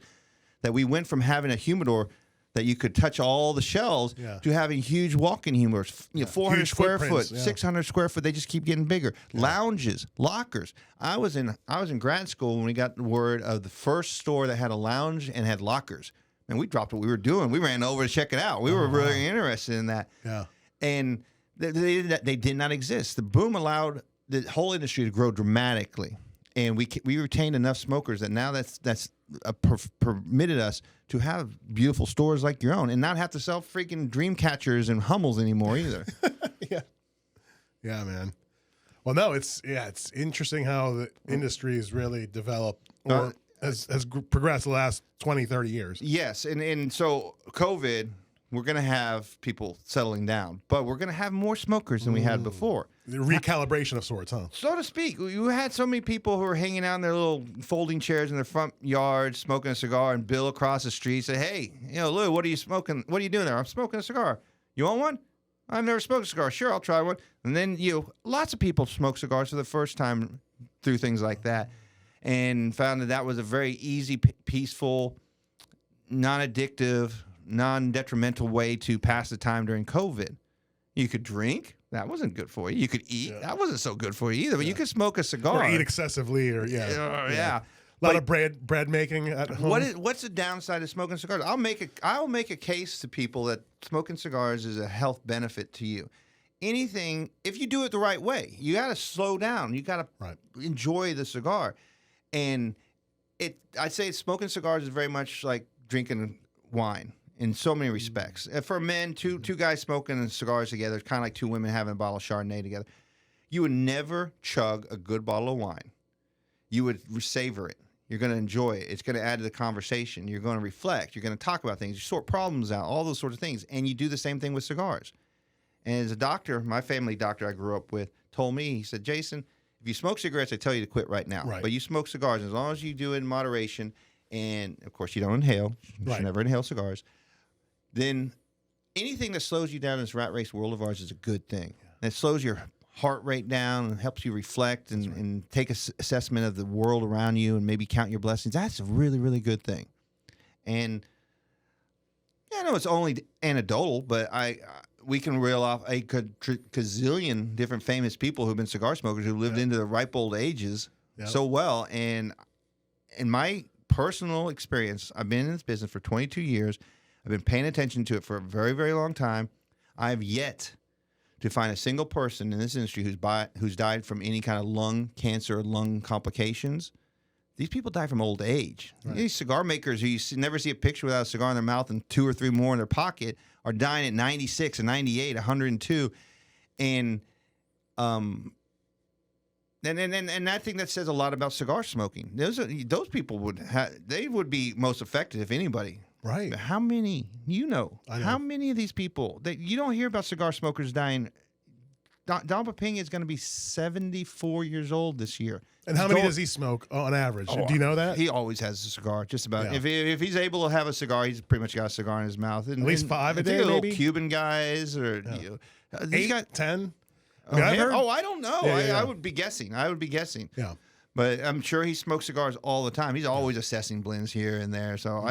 that we went from having a humidor that you could touch all the shelves to having huge walk-in humidors, 400 Huge square foot, footprints, 600 square foot. They just keep getting bigger. Lounges, lockers. I was in grad school when we got the word of the first store that had a lounge and had lockers. And we dropped what we were doing. We ran over to check it out. We were really interested in that. Yeah. And they did not exist. The boom allowed the whole industry to grow dramatically. And we retained enough smokers that now that's permitted us to have beautiful stores like your own and not have to sell freaking dream catchers and Hummels anymore either. Yeah, man. Well, no, it's interesting how the industry has really developed or has progressed the last 20, 30 years. Yes, and so COVID, we're going to have people settling down, but we're going to have more smokers than we had before. The recalibration of sorts, huh? So to speak. You had so many people who were hanging out in their little folding chairs in their front yard, smoking a cigar, and Bill across the street said, "Hey, Lou, what are you smoking? What are you doing there?" "I'm smoking a cigar." "You want one?" "I've never smoked a cigar." "Sure, I'll try one." And then lots of people smoke cigars for the first time through things like that, and found that was a very easy, peaceful, non-addictive, non-detrimental way to pass the time during COVID. You could drink. That wasn't good for you. You could eat. Yeah. That wasn't so good for you either. But you could smoke a cigar. Or eat excessively, or yeah. A lot of bread making at home. What's the downside of smoking cigars? I'll make a case to people that smoking cigars is a health benefit to you. Anything, if you do it the right way, you got to slow down. You got to enjoy the cigar. And I'd say smoking cigars is very much like drinking wine in so many respects. For men, two guys smoking cigars together, it's kind of like 2 women having a bottle of Chardonnay together. You would never chug a good bottle of wine. You would savor it. You're going to enjoy it. It's going to add to the conversation. You're going to reflect. You're going to talk about things. You sort problems out, all those sorts of things. And you do the same thing with cigars. And as a doctor, my family doctor I grew up with told me, he said, "Jason, if you smoke cigarettes, I tell you to quit right now. But you smoke cigars, as long as you do it in moderation, and, of course, you don't inhale. You should never inhale cigars. Then anything that slows you down in this rat race world of ours is a good thing. And it slows your heart rate down and helps you reflect and take an assessment of the world around you and maybe count your blessings. That's a really, really good thing. And I know it's only anecdotal, but we can reel off a gazillion different famous people who've been cigar smokers who lived into the ripe old ages so well. And in my personal experience, I've been in this business for 22 years. I've been paying attention to it for a very, very long time. I've yet to find a single person in this industry who's died from any kind of lung cancer or lung complications. These people die from old age. Right. These cigar makers who never see a picture without a cigar in their mouth and 2 or 3 more in their pocket are dying at 96 and 98, 102. And I think that says a lot about cigar smoking. Those people would be most affected if anybody. Right. But how many, how many of these people that you don't hear about cigar smokers dying? Don Papinga is going to be 74 years old this year. And how many does he smoke on average? Do you know that? He always has a cigar, just about. Yeah. If he's able to have a cigar, he's pretty much got a cigar in his mouth. At least 5 a day, maybe? Cuban guys or 8, 10? I don't know. I would be guessing. Yeah. But I'm sure he smokes cigars all the time. He's always assessing blends here and there. So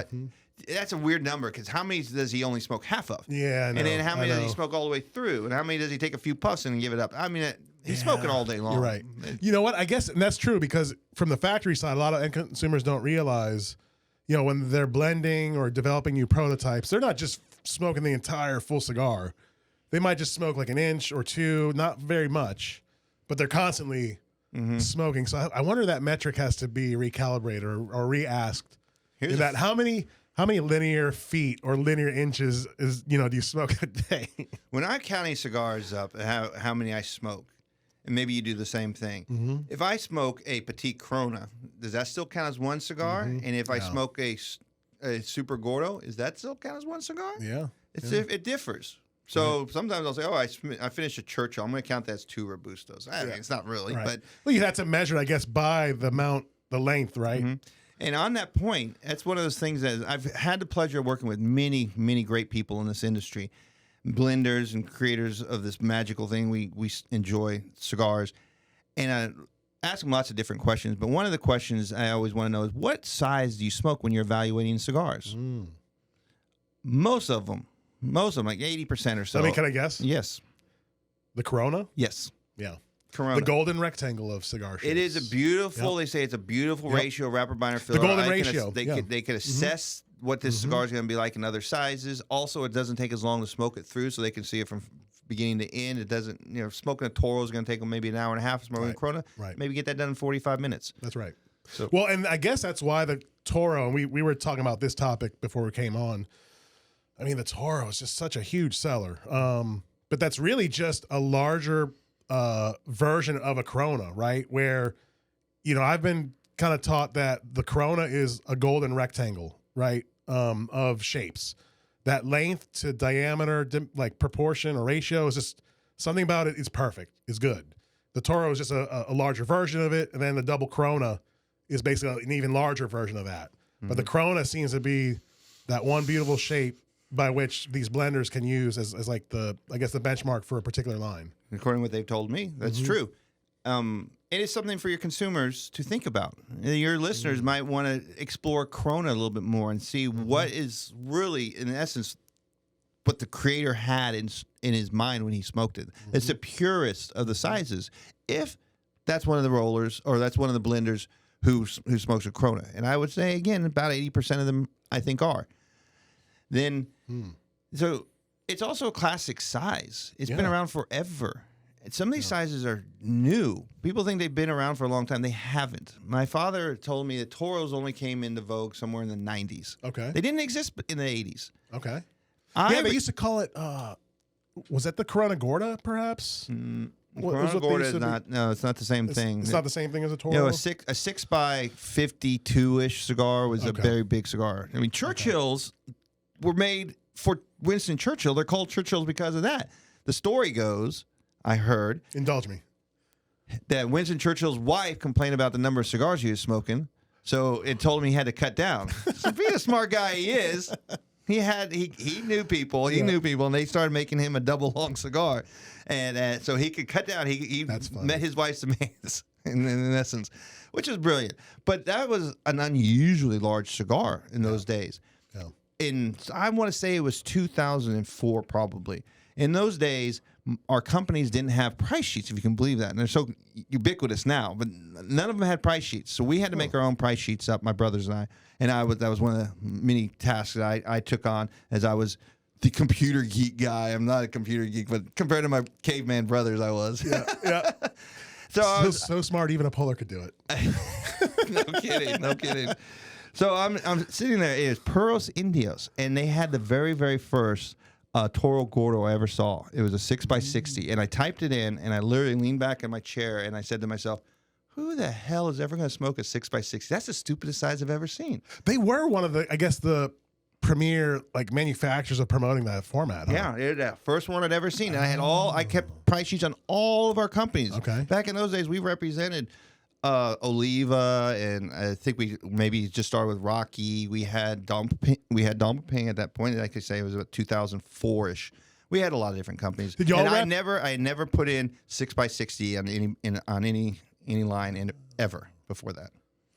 that's a weird number because how many does he only smoke half of? Yeah, I know. And then how many does he smoke all the way through? And how many does he take a few puffs and give it up? I mean, he's smoking all day long. You're right. You know what? I guess and that's true because from the factory side, a lot of end consumers don't realize, when they're blending or developing new prototypes, they're not just smoking the entire full cigar. They might just smoke like an inch or two, not very much, but they're constantly smoking. So I wonder that metric has to be recalibrated or re-asked. How many linear feet or linear inches do you smoke a day? When I count these cigars up, how many I smoke, and maybe you do the same thing. If I smoke a Petite Corona, does that still count as one cigar? And if I smoke a Super Gordo, is that still count as one cigar? Yeah. It differs. So sometimes I'll say, I finished a Churchill. I'm going to count that as 2 Robustos. I mean, it's not really. Right. But well, you have to measure, I guess, by the length, right? And on that point, that's one of those things that I've had the pleasure of working with many, many great people in this industry, blenders and creators of this magical thing we enjoy, cigars. And I ask them lots of different questions. But one of the questions I always want to know is, what size do you smoke when you're evaluating cigars? Most of them, like 80% or so. Can I guess? Yes. The Corona? Yes. Yeah. Corona. The golden rectangle of cigar shapes. It is a beautiful, they say it's a beautiful ratio, wrapper, binder, filler. The golden ratio. They could assess what this cigar is going to be like in other sizes. Also, it doesn't take as long to smoke it through, so they can see it from beginning to end. It doesn't, smoking a Toro is going to take them maybe an hour and a half. Smoking a Corona, maybe get that done in 45 minutes. That's right. So, well, and I guess that's why the Toro, and we were talking about this topic before we came on. I mean, the Toro is just such a huge seller. But that's really just a larger version of a Corona, right? Where, I've been kind of taught that the Corona is a golden rectangle, right? Of shapes. That length to diameter, like proportion or ratio is just something about it is perfect, is good. The Toro is just a larger version of it. And then the double Corona is basically an even larger version of that. But the Corona seems to be that one beautiful shape by which these blenders can use as like the benchmark for a particular line. According to what they've told me, that's true. It is something for your consumers to think about. Your listeners might want to explore Corona a little bit more and see what is really, in essence, what the creator had in his mind when he smoked it. It's the purest of the sizes. If that's one of the rollers or that's one of the blenders who smokes a Corona, and I would say again, about 80% of them I think are. Then, so it's also a classic size. It's been around forever. And some of these sizes are new. People think they've been around for a long time. They haven't. My father told me that Toros only came into vogue somewhere in the 90s. Okay. They didn't exist in the 80s. Okay. They used to call it, was that the Corona Gorda, perhaps? Corona Gorda is not, no, it's not the same thing. It's not the same thing as a Toro? A 6 by 52-ish cigar was a very big cigar. I mean, Churchills were made for Winston Churchill. They're called Churchills because of that. The story goes, I heard. Indulge me. That Winston Churchill's wife complained about the number of cigars he was smoking, so it told him he had to cut down. So being a smart guy he is, He knew people. He knew people, and they started making him a double long cigar, and so he could cut down. He met his wife's demands in essence, which is brilliant. But that was an unusually large cigar in those days. Yeah. I want to say it was 2004 probably. In those days, our companies didn't have price sheets, if you can believe that. And they're so ubiquitous now, but none of them had price sheets. So we had to make our own price sheets up, my brothers and I. And that was one of the many tasks that I took on as I was the computer geek guy. I'm not a computer geek, but compared to my caveman brothers, I was. Yeah. So smart, even a Poehler could do it. No kidding. So I'm sitting there. It was Puros Indios, and they had the very, very first Toro Gordo I ever saw. It was a 6x60, and I typed it in, and I literally leaned back in my chair, and I said to myself, who the hell is ever going to smoke a 6x60? That's the stupidest size I've ever seen. They were one of the premier manufacturers of promoting that format. Huh? Yeah, they're the first one I'd ever seen. And I kept price sheets on all of our companies. Okay. Back in those days, we represented Oliva, and I think we maybe just started with Rocky. We had Dumping at that point. Like I say, it was about 2004-ish. We had a lot of different companies. Did y'all and I never put in 6x60 on any line ever before that.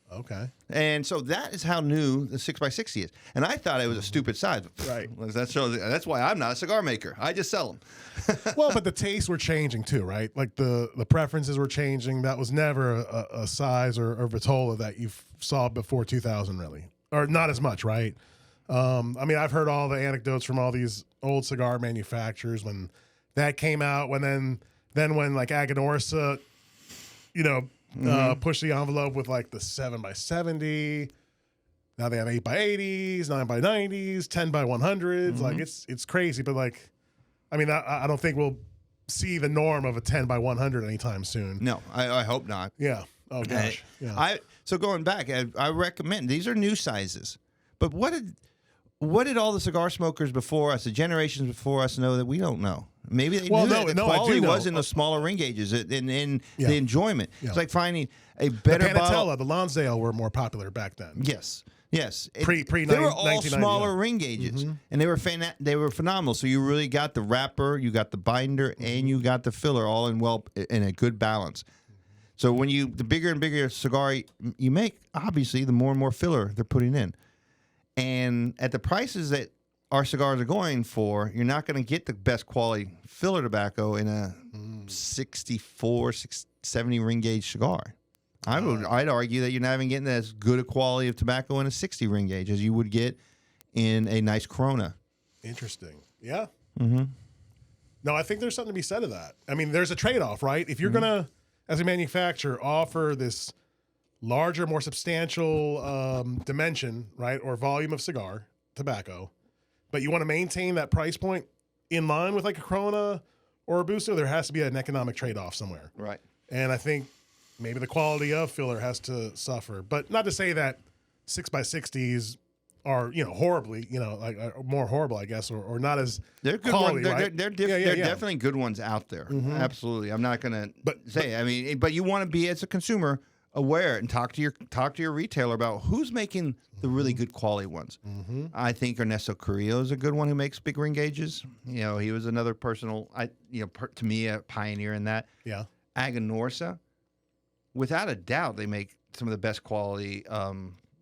Okay. And so that is how new the 6x60 is. And I thought it was a stupid size. Right. That's why I'm not a cigar maker. I just sell them. Well, but the tastes were changing too, right? Like the preferences were changing. That was never a size or vitola that you saw before 2000, really. Or not as much, right? I mean, I've heard all the anecdotes from all these old cigar manufacturers when that came out, when then when Aganorsa, push the envelope with the 7x70. Now they have 8x80s, 9x90s, 10x100s. It's crazy, but I don't think we'll see the norm of a 10x100 anytime soon. No, I hope not. Yeah. Oh gosh. Yeah. So going back, I recommend, these are new sizes, but what did all the cigar smokers before us, the generations before us, know that we don't know? Maybe they knew that the quality was in the smaller ring gauges and in the enjoyment. Yeah. It's like finding a better the Panatella, bottle. the Lonsdale were more popular back then. Yes. Pre they were all smaller ring gauges, and they were phenomenal. So you really got the wrapper, you got the binder, and you got the filler all in a good balance. So when the bigger and bigger cigar you make, obviously the more and more filler they're putting in. And at the prices that our cigars are going for, you're not going to get the best quality filler tobacco in a 64, 70 ring gauge cigar. I'd argue that you're not even getting as good a quality of tobacco in a 60 ring gauge as you would get in a nice Corona. Interesting. Yeah. Mm-hmm. No, I think there's something to be said of that. I mean, there's a trade-off, right? If you're going to, as a manufacturer, offer this larger, more substantial dimension, right, or volume of cigar tobacco, but you want to maintain that price point in line with a Corona or a Busto, there has to be an economic trade-off somewhere. Right. And I think maybe the quality of filler has to suffer. But not to say that 6x60s are, horribly, more horrible, I guess, or not as they're good quality, ones. right? They're definitely good ones out there. Mm-hmm. Absolutely. I'm not going to say, but you want to be, as a consumer, aware and talk to your retailer about who's making the really good quality ones. Mm-hmm. I think Ernesto Carrillo is a good one who makes big ring gauges. He was another personal, to me, a pioneer in that. Yeah. Aganorsa, without a doubt, they make some of the best quality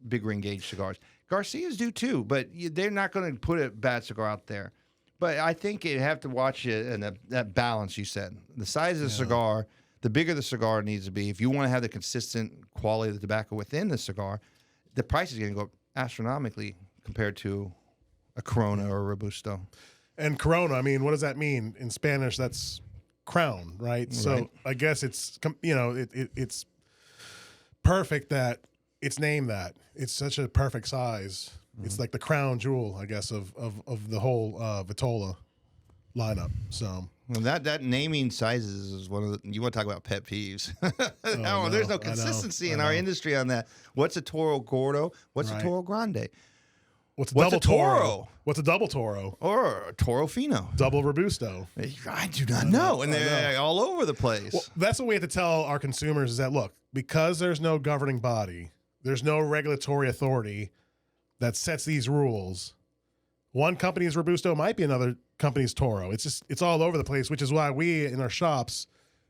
big ring gauge cigars. Garcias do too, but they're not going to put a bad cigar out there. But I think you have to watch it and that balance you said. The size of the cigar, the bigger the cigar needs to be. If you want to have the consistent quality of the tobacco within the cigar, the price is going to go up astronomically compared to a Corona or a Robusto. And Corona, I mean, what does that mean? In Spanish, that's crown, right? So I guess it's, it's perfect that it's named that. It's such a perfect size. Mm-hmm. It's like the crown jewel, I guess, of the whole Vitola lineup. So well, that naming sizes is one of the, you want to talk about pet peeves. There's no consistency in our industry on that. What's a Toro Gordo? What's a Toro Grande? What's a double Toro? What's a double Toro? Or a Toro Fino? Double Robusto? I do not know. And they're all over the place. Well, that's what we have to tell our consumers is that, look, because there's no governing body, there's no regulatory authority that sets these rules, one company's Robusto might be another company's Toro. It's all over the place, which is why we in our shops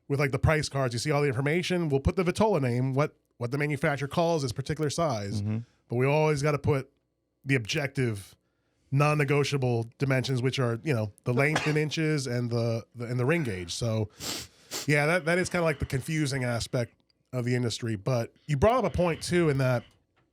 with like the price cards, you see all the information. We'll put the Vitola name, what the manufacturer calls this particular size, but we always got to put the objective, non-negotiable dimensions, which are the length in inches and the ring gauge. So yeah, that is kind of like the confusing aspect of the industry. But you brought up a point too, in that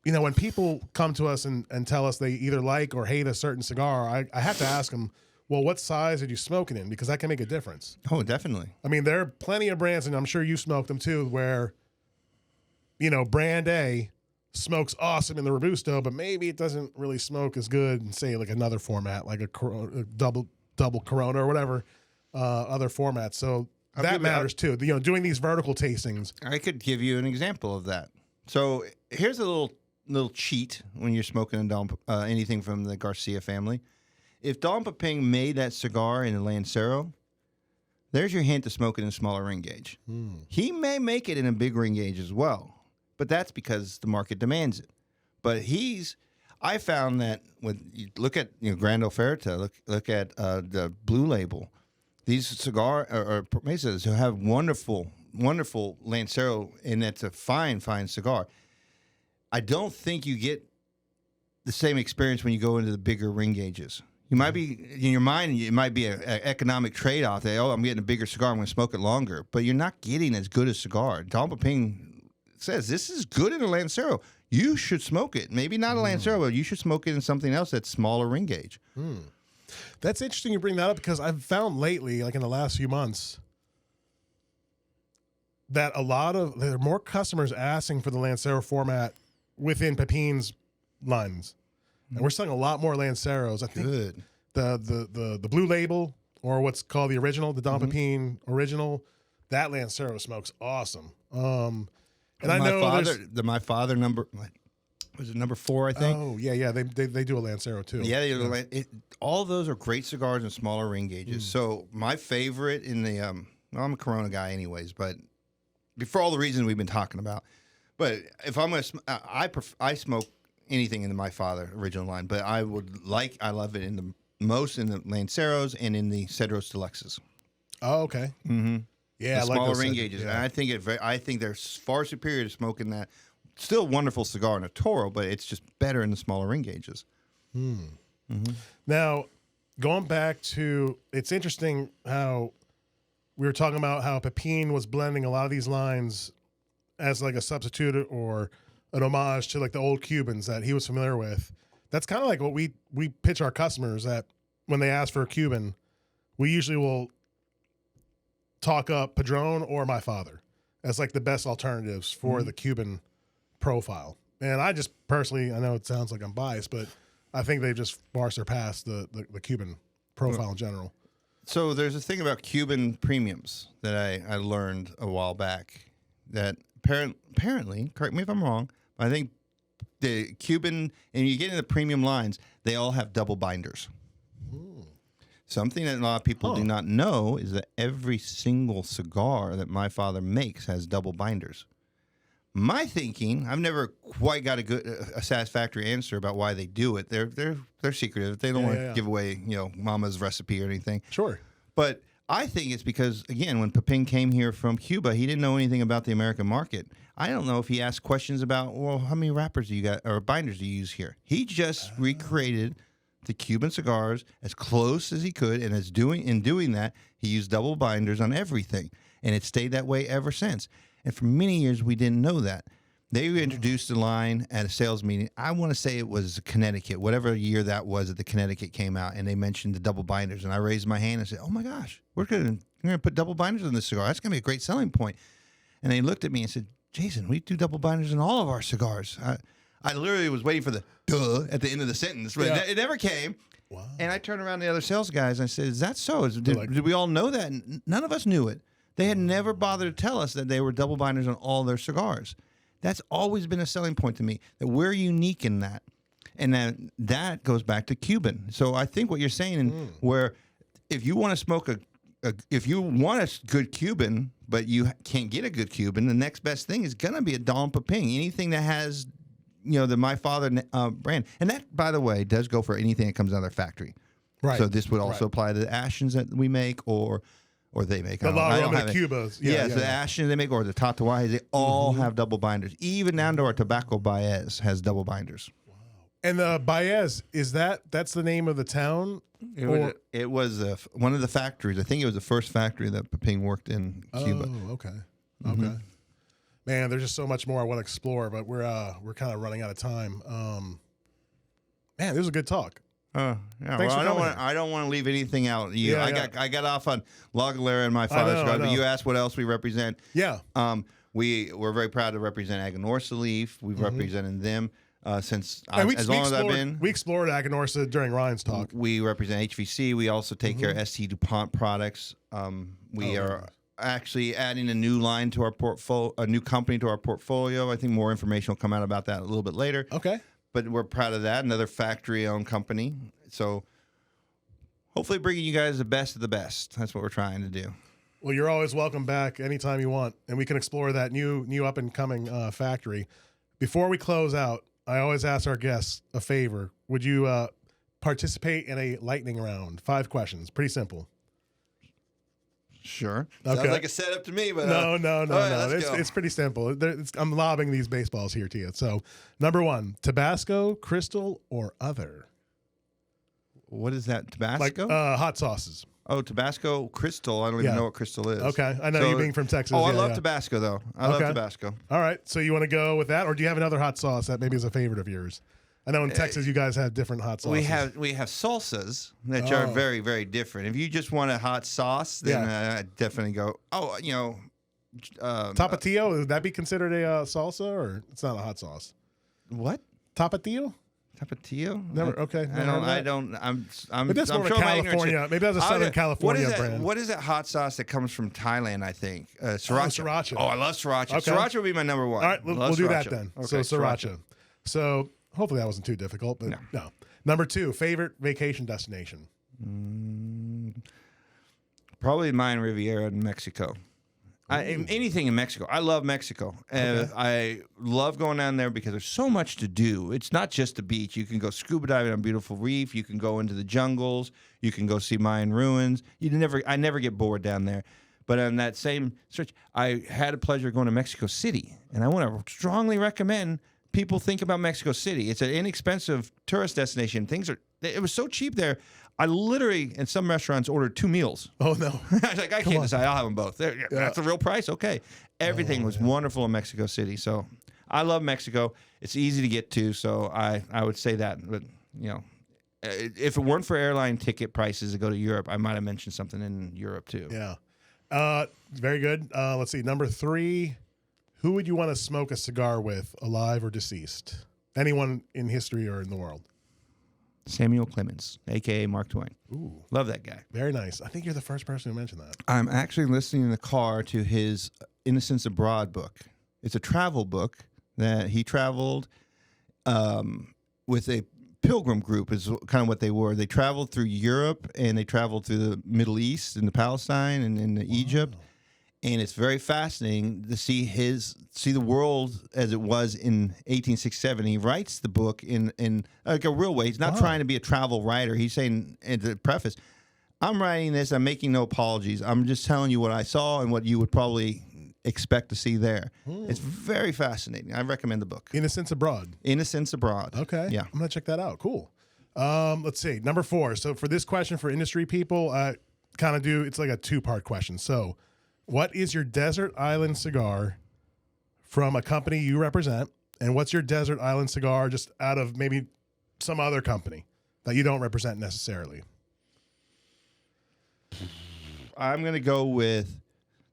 when people come to us and tell us they either like or hate a certain cigar, I have to ask them, well, what size are you smoking in? Because that can make a difference. Oh, definitely. I mean, there are plenty of brands, and I'm sure you smoked them too, where, brand A smokes awesome in the Robusto, but maybe it doesn't really smoke as good in, say, like another format, like a double Corona or whatever, other formats. So that matters too. Doing these vertical tastings. I could give you an example of that. So here's a little cheat when you're smoking anything from the Garcia family. If Don Pepin made that cigar in a Lancero, there's your hint to smoke it in a smaller ring gauge. He may make it in a big ring gauge as well, but that's because the market demands it. But I found that when you look at Grand Oferta, look at the Blue Label, these cigar or mesas who have wonderful Lancero, and it's a fine cigar. I don't think you get the same experience when you go into the bigger ring gauges. You might be, in your mind, it might be an economic trade-off that, I'm getting a bigger cigar, I'm going to smoke it longer. But you're not getting as good a cigar. Don Pepin says, this is good in a Lancero. You should smoke it. Maybe not a Lancero, but you should smoke it in something else that's smaller ring gauge. That's interesting you bring that up, because I've found lately, like in the last few months, that there are more customers asking for the Lancero format within Pepin's lines. And we're selling a lot more Lanceros. I think the Blue Label, or what's called the original, the Don Pepin original, that Lancero smokes awesome. And I know the My Father number, was it number 4? I think. Oh yeah, they do a Lancero too. Yeah, all of those are great cigars in smaller ring gauges. So my favorite in the I'm a Corona guy anyways, but for all the reasons we've been talking about. But if I'm gonna, I smoke anything in the My Father original line, but I love it in the Lanceros and in the Cedros Deluxes. Oh, okay. Mm-hmm. Yeah, the I like smaller those ring Cedros, gauges. yeah. And I think they're far superior to smoking that. Still wonderful cigar in a Toro, but it's just better in the smaller ring gauges. Now, going back to, it's interesting how we were talking about how Pepin was blending a lot of these lines as like a substitute or an homage to like the old Cubans that he was familiar with. That's kind of like what we pitch our customers, that when they ask for a Cuban, we usually will talk up Padron or My Father as like the best alternatives for the Cuban profile. And I just personally, I know it sounds like I'm biased, but I think they've just far surpassed the Cuban profile in general. So there's a thing about Cuban premiums that I learned a while back, that apparently, correct me if I'm wrong, I think the Cuban, and you get into the premium lines, they all have double binders. Something that a lot of people do not know is that every single cigar that My Father makes has double binders. My thinking, I've never quite got a satisfactory answer about why they do it. They're secretive. They don't want to give away, Mama's recipe or anything. Sure. But I think it's because, again, when Pepin came here from Cuba, he didn't know anything about the American market. I don't know if he asked questions about, well, how many wrappers do you got or binders do you use here? He just recreated the Cuban cigars as close as he could, and in doing that, he used double binders on everything, and it stayed that way ever since. And for many years, we didn't know that. They introduced the line at a sales meeting. I want to say it was Connecticut, whatever year that was that the Connecticut came out, and they mentioned the double binders. And I raised my hand and said, oh, my gosh, we're going to put double binders on this cigar. That's going to be a great selling point. And they looked at me and said, Jason, we do double binders in all of our cigars. I literally was waiting for the duh at the end of the sentence, but it never came. Wow. And I turned around to the other sales guys and I said, is that so? Did we all know that? And none of us knew it. They had never bothered to tell us that they were double binders on all their cigars. That's always been a selling point to me, that we're unique in that. And that goes back to Cuban. So I think what you're saying, where if you want to smoke if you want a good Cuban, but you can't get a good Cuban, the next best thing is going to be a Don Pepin. Anything that has the My Father brand. And that, by the way, does go for anything that comes out of their factory. Right. So this would also apply to the Ashens that we make or they make. The La Roma Cubas. The Ashens they make or the Tatuajes, they all have double binders. Even down to our tobacco Baez has double binders. Wow. And the Baez, that's the name of the town? It was one of the factories. I think it was the first factory that Pepin worked in Cuba. Oh, okay. Okay. Man, there's just so much more I want to explore, but we're kind of running out of time. Man, this was a good talk. Yeah, well, I don't want to leave anything out. I got off on La Galera and My Father Cigars, but you asked what else we represent. Yeah. We're very proud to represent Aganorsa Leaf. We've represented them since as long as I've been. We explored Aganorsa during Ryan's talk. We represent HVC. We also take care of ST Dupont products. We are actually adding a new line to our portfolio, a new company to our portfolio. I think more information will come out about that a little bit later. Okay. But we're proud of that. Another factory-owned company. So hopefully bringing you guys the best of the best. That's what we're trying to do. Well, you're always welcome back anytime you want, and we can explore that new up-and-coming factory. Before we close out, I always ask our guests a favor. Would you participate in a lightning round? 5 questions. Pretty simple. Sure. Okay. Sounds like a setup to me, but no. Right, it's pretty simple. I'm lobbing these baseballs here to you. So, number 1, Tabasco, Crystal, or other? What is that? Tabasco? Like hot sauces. Oh, Tabasco, Crystal. I don't even know what Crystal is. Okay, I know you being from Texas. Oh, I love Tabasco though. I love Tabasco. All right, so you want to go with that, or do you have another hot sauce that maybe is a favorite of yours? I know in Texas you guys have different hot sauces. We have salsas that are very, very different. If you just want a hot sauce, then I definitely go. Oh, Tapatio, would that be considered a salsa, or it's not a hot sauce? What? Tapatio? Tapatio? Never. Okay. I don't. But that's more California. Maybe that's a Southern California brand. What is that hot sauce that comes from Thailand? I think sriracha. Sriracha. Oh, I love sriracha. Okay. Sriracha would be my number 1. All right, we'll do that then. Okay, so sriracha. So hopefully that wasn't too difficult, but no. Number 2, favorite vacation destination? Probably mine, Riviera in Mexico. Anything in Mexico. I love Mexico. I love going down there because there's so much to do. It's not just the beach. You can go scuba diving on a beautiful reef. You can go into the jungles. You can go see Mayan ruins. I never get bored down there. But on that same stretch, I had a pleasure going to Mexico City, and I want to strongly recommend people think about Mexico City. It's an inexpensive tourist destination. It was so cheap there. I literally, in some restaurants, ordered 2 meals. Oh, no. I was like, I can't decide. I'll have them both. That's the real price? Okay. Everything was wonderful in Mexico City. So I love Mexico. It's easy to get to, so I would say that. But, if it weren't for airline ticket prices to go to Europe, I might have mentioned something in Europe, too. Yeah. Very good. Let's see. Number 3, who would you want to smoke a cigar with, alive or deceased? Anyone in history or in the world? Samuel Clemens, a.k.a. Mark Twain. Ooh. Love that guy. Very nice. I think you're the first person who mentioned that. I'm actually listening in the car to his Innocents Abroad book. It's a travel book that he traveled with a pilgrim group is kind of what they were. They traveled through Europe and they traveled through the Middle East and the Palestine and in Egypt. And it's very fascinating to see the world as it was in 1867. He writes the book in like a real way. He's not trying to be a travel writer. He's saying in the preface, I'm writing this. I'm making no apologies. I'm just telling you what I saw and what you would probably expect to see there. It's very fascinating. I recommend the book. Innocents Abroad. Innocents Abroad. Okay. Yeah. I'm going to check that out. Cool. Let's see. Number 4. So for this question for industry people, it's like a 2-part question. So what is your desert island cigar from a company you represent? And what's your desert island cigar just out of maybe some other company that you don't represent necessarily? I'm going to go with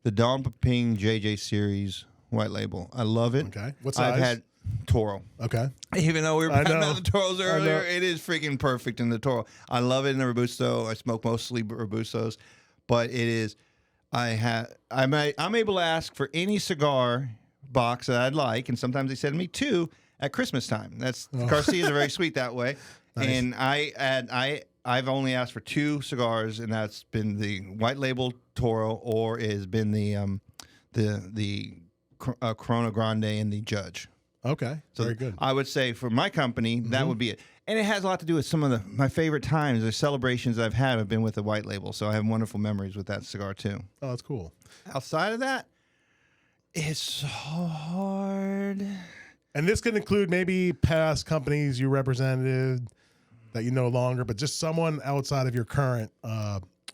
the Don Pepin JJ Series white label. I love it. Okay. What size? I've had Toro. Okay. Even though we were talking about the Toros earlier, it is freaking perfect in the Toro. I love it in the Robusto. I smoke mostly Robustos, but it is. I'm able to ask for any cigar box that I'd like, and sometimes they send me 2 at Christmas time. Garcias are very sweet that way. Nice. And I've only asked for 2 cigars, and that's been the white label Toro, or it has been the Corona Grande and the Judge. Okay, So very good. I would say for my company, that would be it. And it has a lot to do with some of my favorite times, the celebrations I've had have been with the white label. So I have wonderful memories with that cigar too. Oh, that's cool. Outside of that, it's so hard. And this could include maybe past companies you represented that you no longer, but just someone outside of your current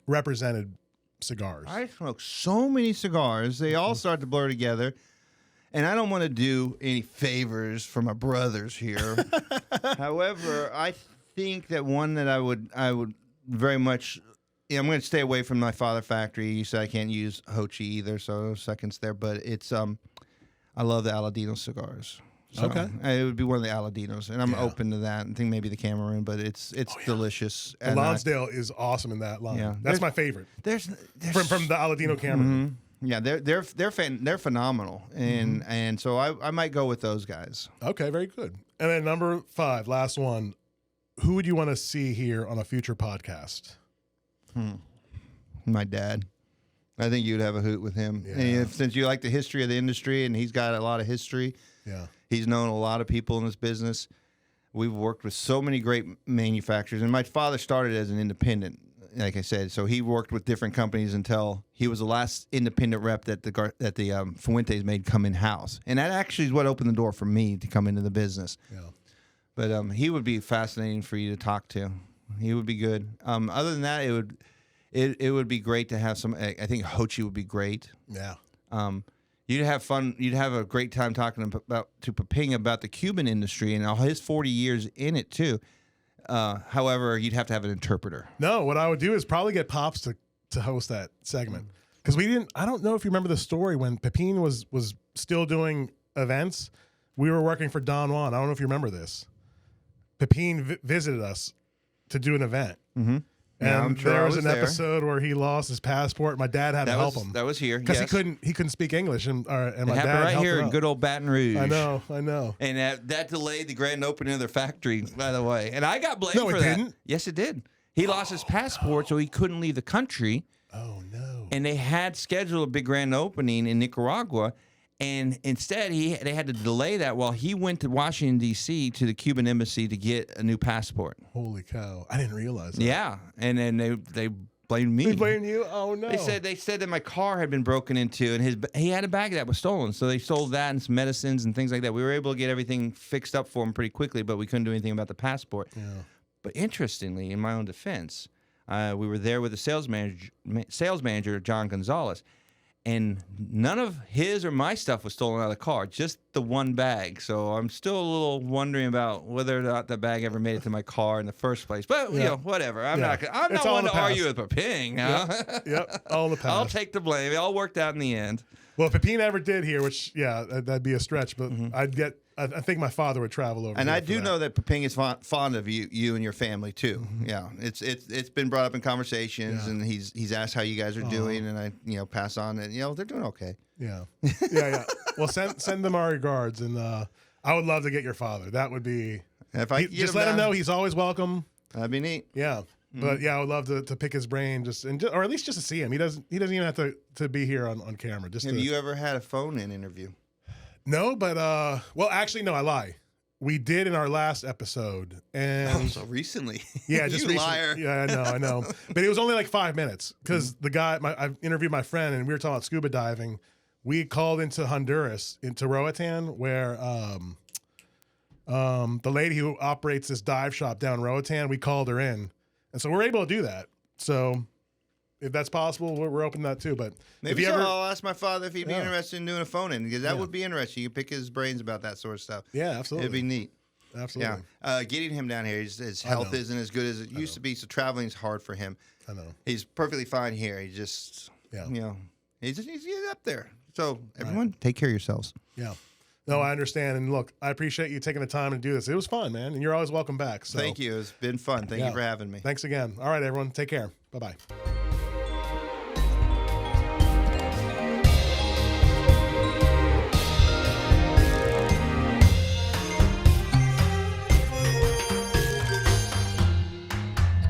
represented cigars. I smoke so many cigars. They all start to blur together. And I don't want to do any favors for my brothers here. However, I think that one that I would very much, I'm going to stay away from My Father Factory. You said I can't use Hochi either, so no seconds there. But it's I love the Aladino cigars. So Okay. it would be one of the Aladinos, and I'm open to that. I think maybe the Cameroon, but it's delicious. The Lonsdale is awesome in that line. Yeah. That's my favorite. There's From the Aladino Cameron. yeah, they're phenomenal, and so I might go with those guys. Okay, very good. And then number 5, last one. Who would you want to see here on a future podcast? My dad. I think you'd have a hoot with him. Yeah. And since you like the history of the industry, and he's got a lot of history. Yeah. He's known a lot of people in this business. We've worked with so many great manufacturers, and my father started as an independent, like I said. So he worked with different companies until he was the last independent rep that the Fuentes made come in house, and that actually is what opened the door for me to come into the business. Yeah. But he would be fascinating for you to talk to. He would be good. Other than that, it would be great to have some. I think Hochi would be great. Yeah. You'd have fun. You'd have a great time talking to Paping about the Cuban industry and all his 40 years in it too. However, you'd have to have an interpreter. No, what I would do is probably get Pops to host that segment. Because I don't know if you remember the story when Pepin was still doing events. We were working for Don Juan. I don't know if you remember this. Pepin visited us to do an event. Mm-hmm. Yeah, And I'm sure there I was was an there. episode where he lost his passport. My dad had to help him. That was here Because yes. he couldn't speak English. And my It dad happened right helped here him in out. good old Baton Rouge. I know. And that delayed the grand opening of their factory, by the way. And I got blamed No, for it that. didn't. Yes, it did. He lost his passport, so he couldn't leave the country. Oh, no. And they had scheduled a big grand opening in Nicaragua. And instead, they had to delay that while he went to Washington, D.C. to the Cuban embassy to get a new passport. Holy cow. I didn't realize that. Yeah. And then they blamed me. They blame you? Oh, no. They said that my car had been broken into, and he had a bag that was stolen. So they sold that and some medicines and things like that. We were able to get everything fixed up for him pretty quickly, but we couldn't do anything about the passport. Yeah. But interestingly, in my own defense, we were there with the sales manager, John Gonzalez, and none of his or my stuff was stolen out of the car, just the one bag. So I'm still a little wondering about whether or not that bag ever made it to my car in the first place. But you know, whatever. I'm not It's all one in the to argue past. with Paping. Now. Yep. All in the past. I'll take the blame. It all worked out in the end. Well, if Pepin ever did here, which, that'd be a stretch, but I think my father would travel over. And here I for do that. know that Paping is fond of you and your family too. Yeah, it's been brought up in conversations, and he's asked how you guys are doing, and I pass on, and they're doing okay. Yeah. Well, send them our regards, and I would love to get your father. That would be. If I could get just let him know he's always welcome. That'd be neat. Yeah. But I would love to pick his brain, or at least just to see him. He doesn't even have to be here on camera. Have you ever had a phone-in interview? No, but well, actually, no, I lie. We did in our last episode, and So recently, yeah, just you recently. liar. Yeah, I know, but it was only like 5 minutes because the guy, I interviewed my friend, and we were talking about scuba diving. We called into Honduras, into Roatan, where the lady who operates this dive shop down Roatan, we called her in. And so we're able to do that. So if that's possible, we're open to that too. But Maybe if you I'll ask my father if he'd be interested in doing a phone-in, because that would be interesting. You pick his brains about that sort of stuff. Yeah, absolutely. It'd be neat. Absolutely. Yeah. Getting him down here, his health isn't as good as it used to be, so traveling is hard for him. I know. He's perfectly fine here. He just, he's up there. So everyone, take care of yourselves. Yeah. No, I understand. And look, I appreciate you taking the time to do this. It was fun, man. And you're always welcome back. So Thank you. It's been fun. Thank you for having me. Thanks again. All right, everyone. Take care. Bye-bye.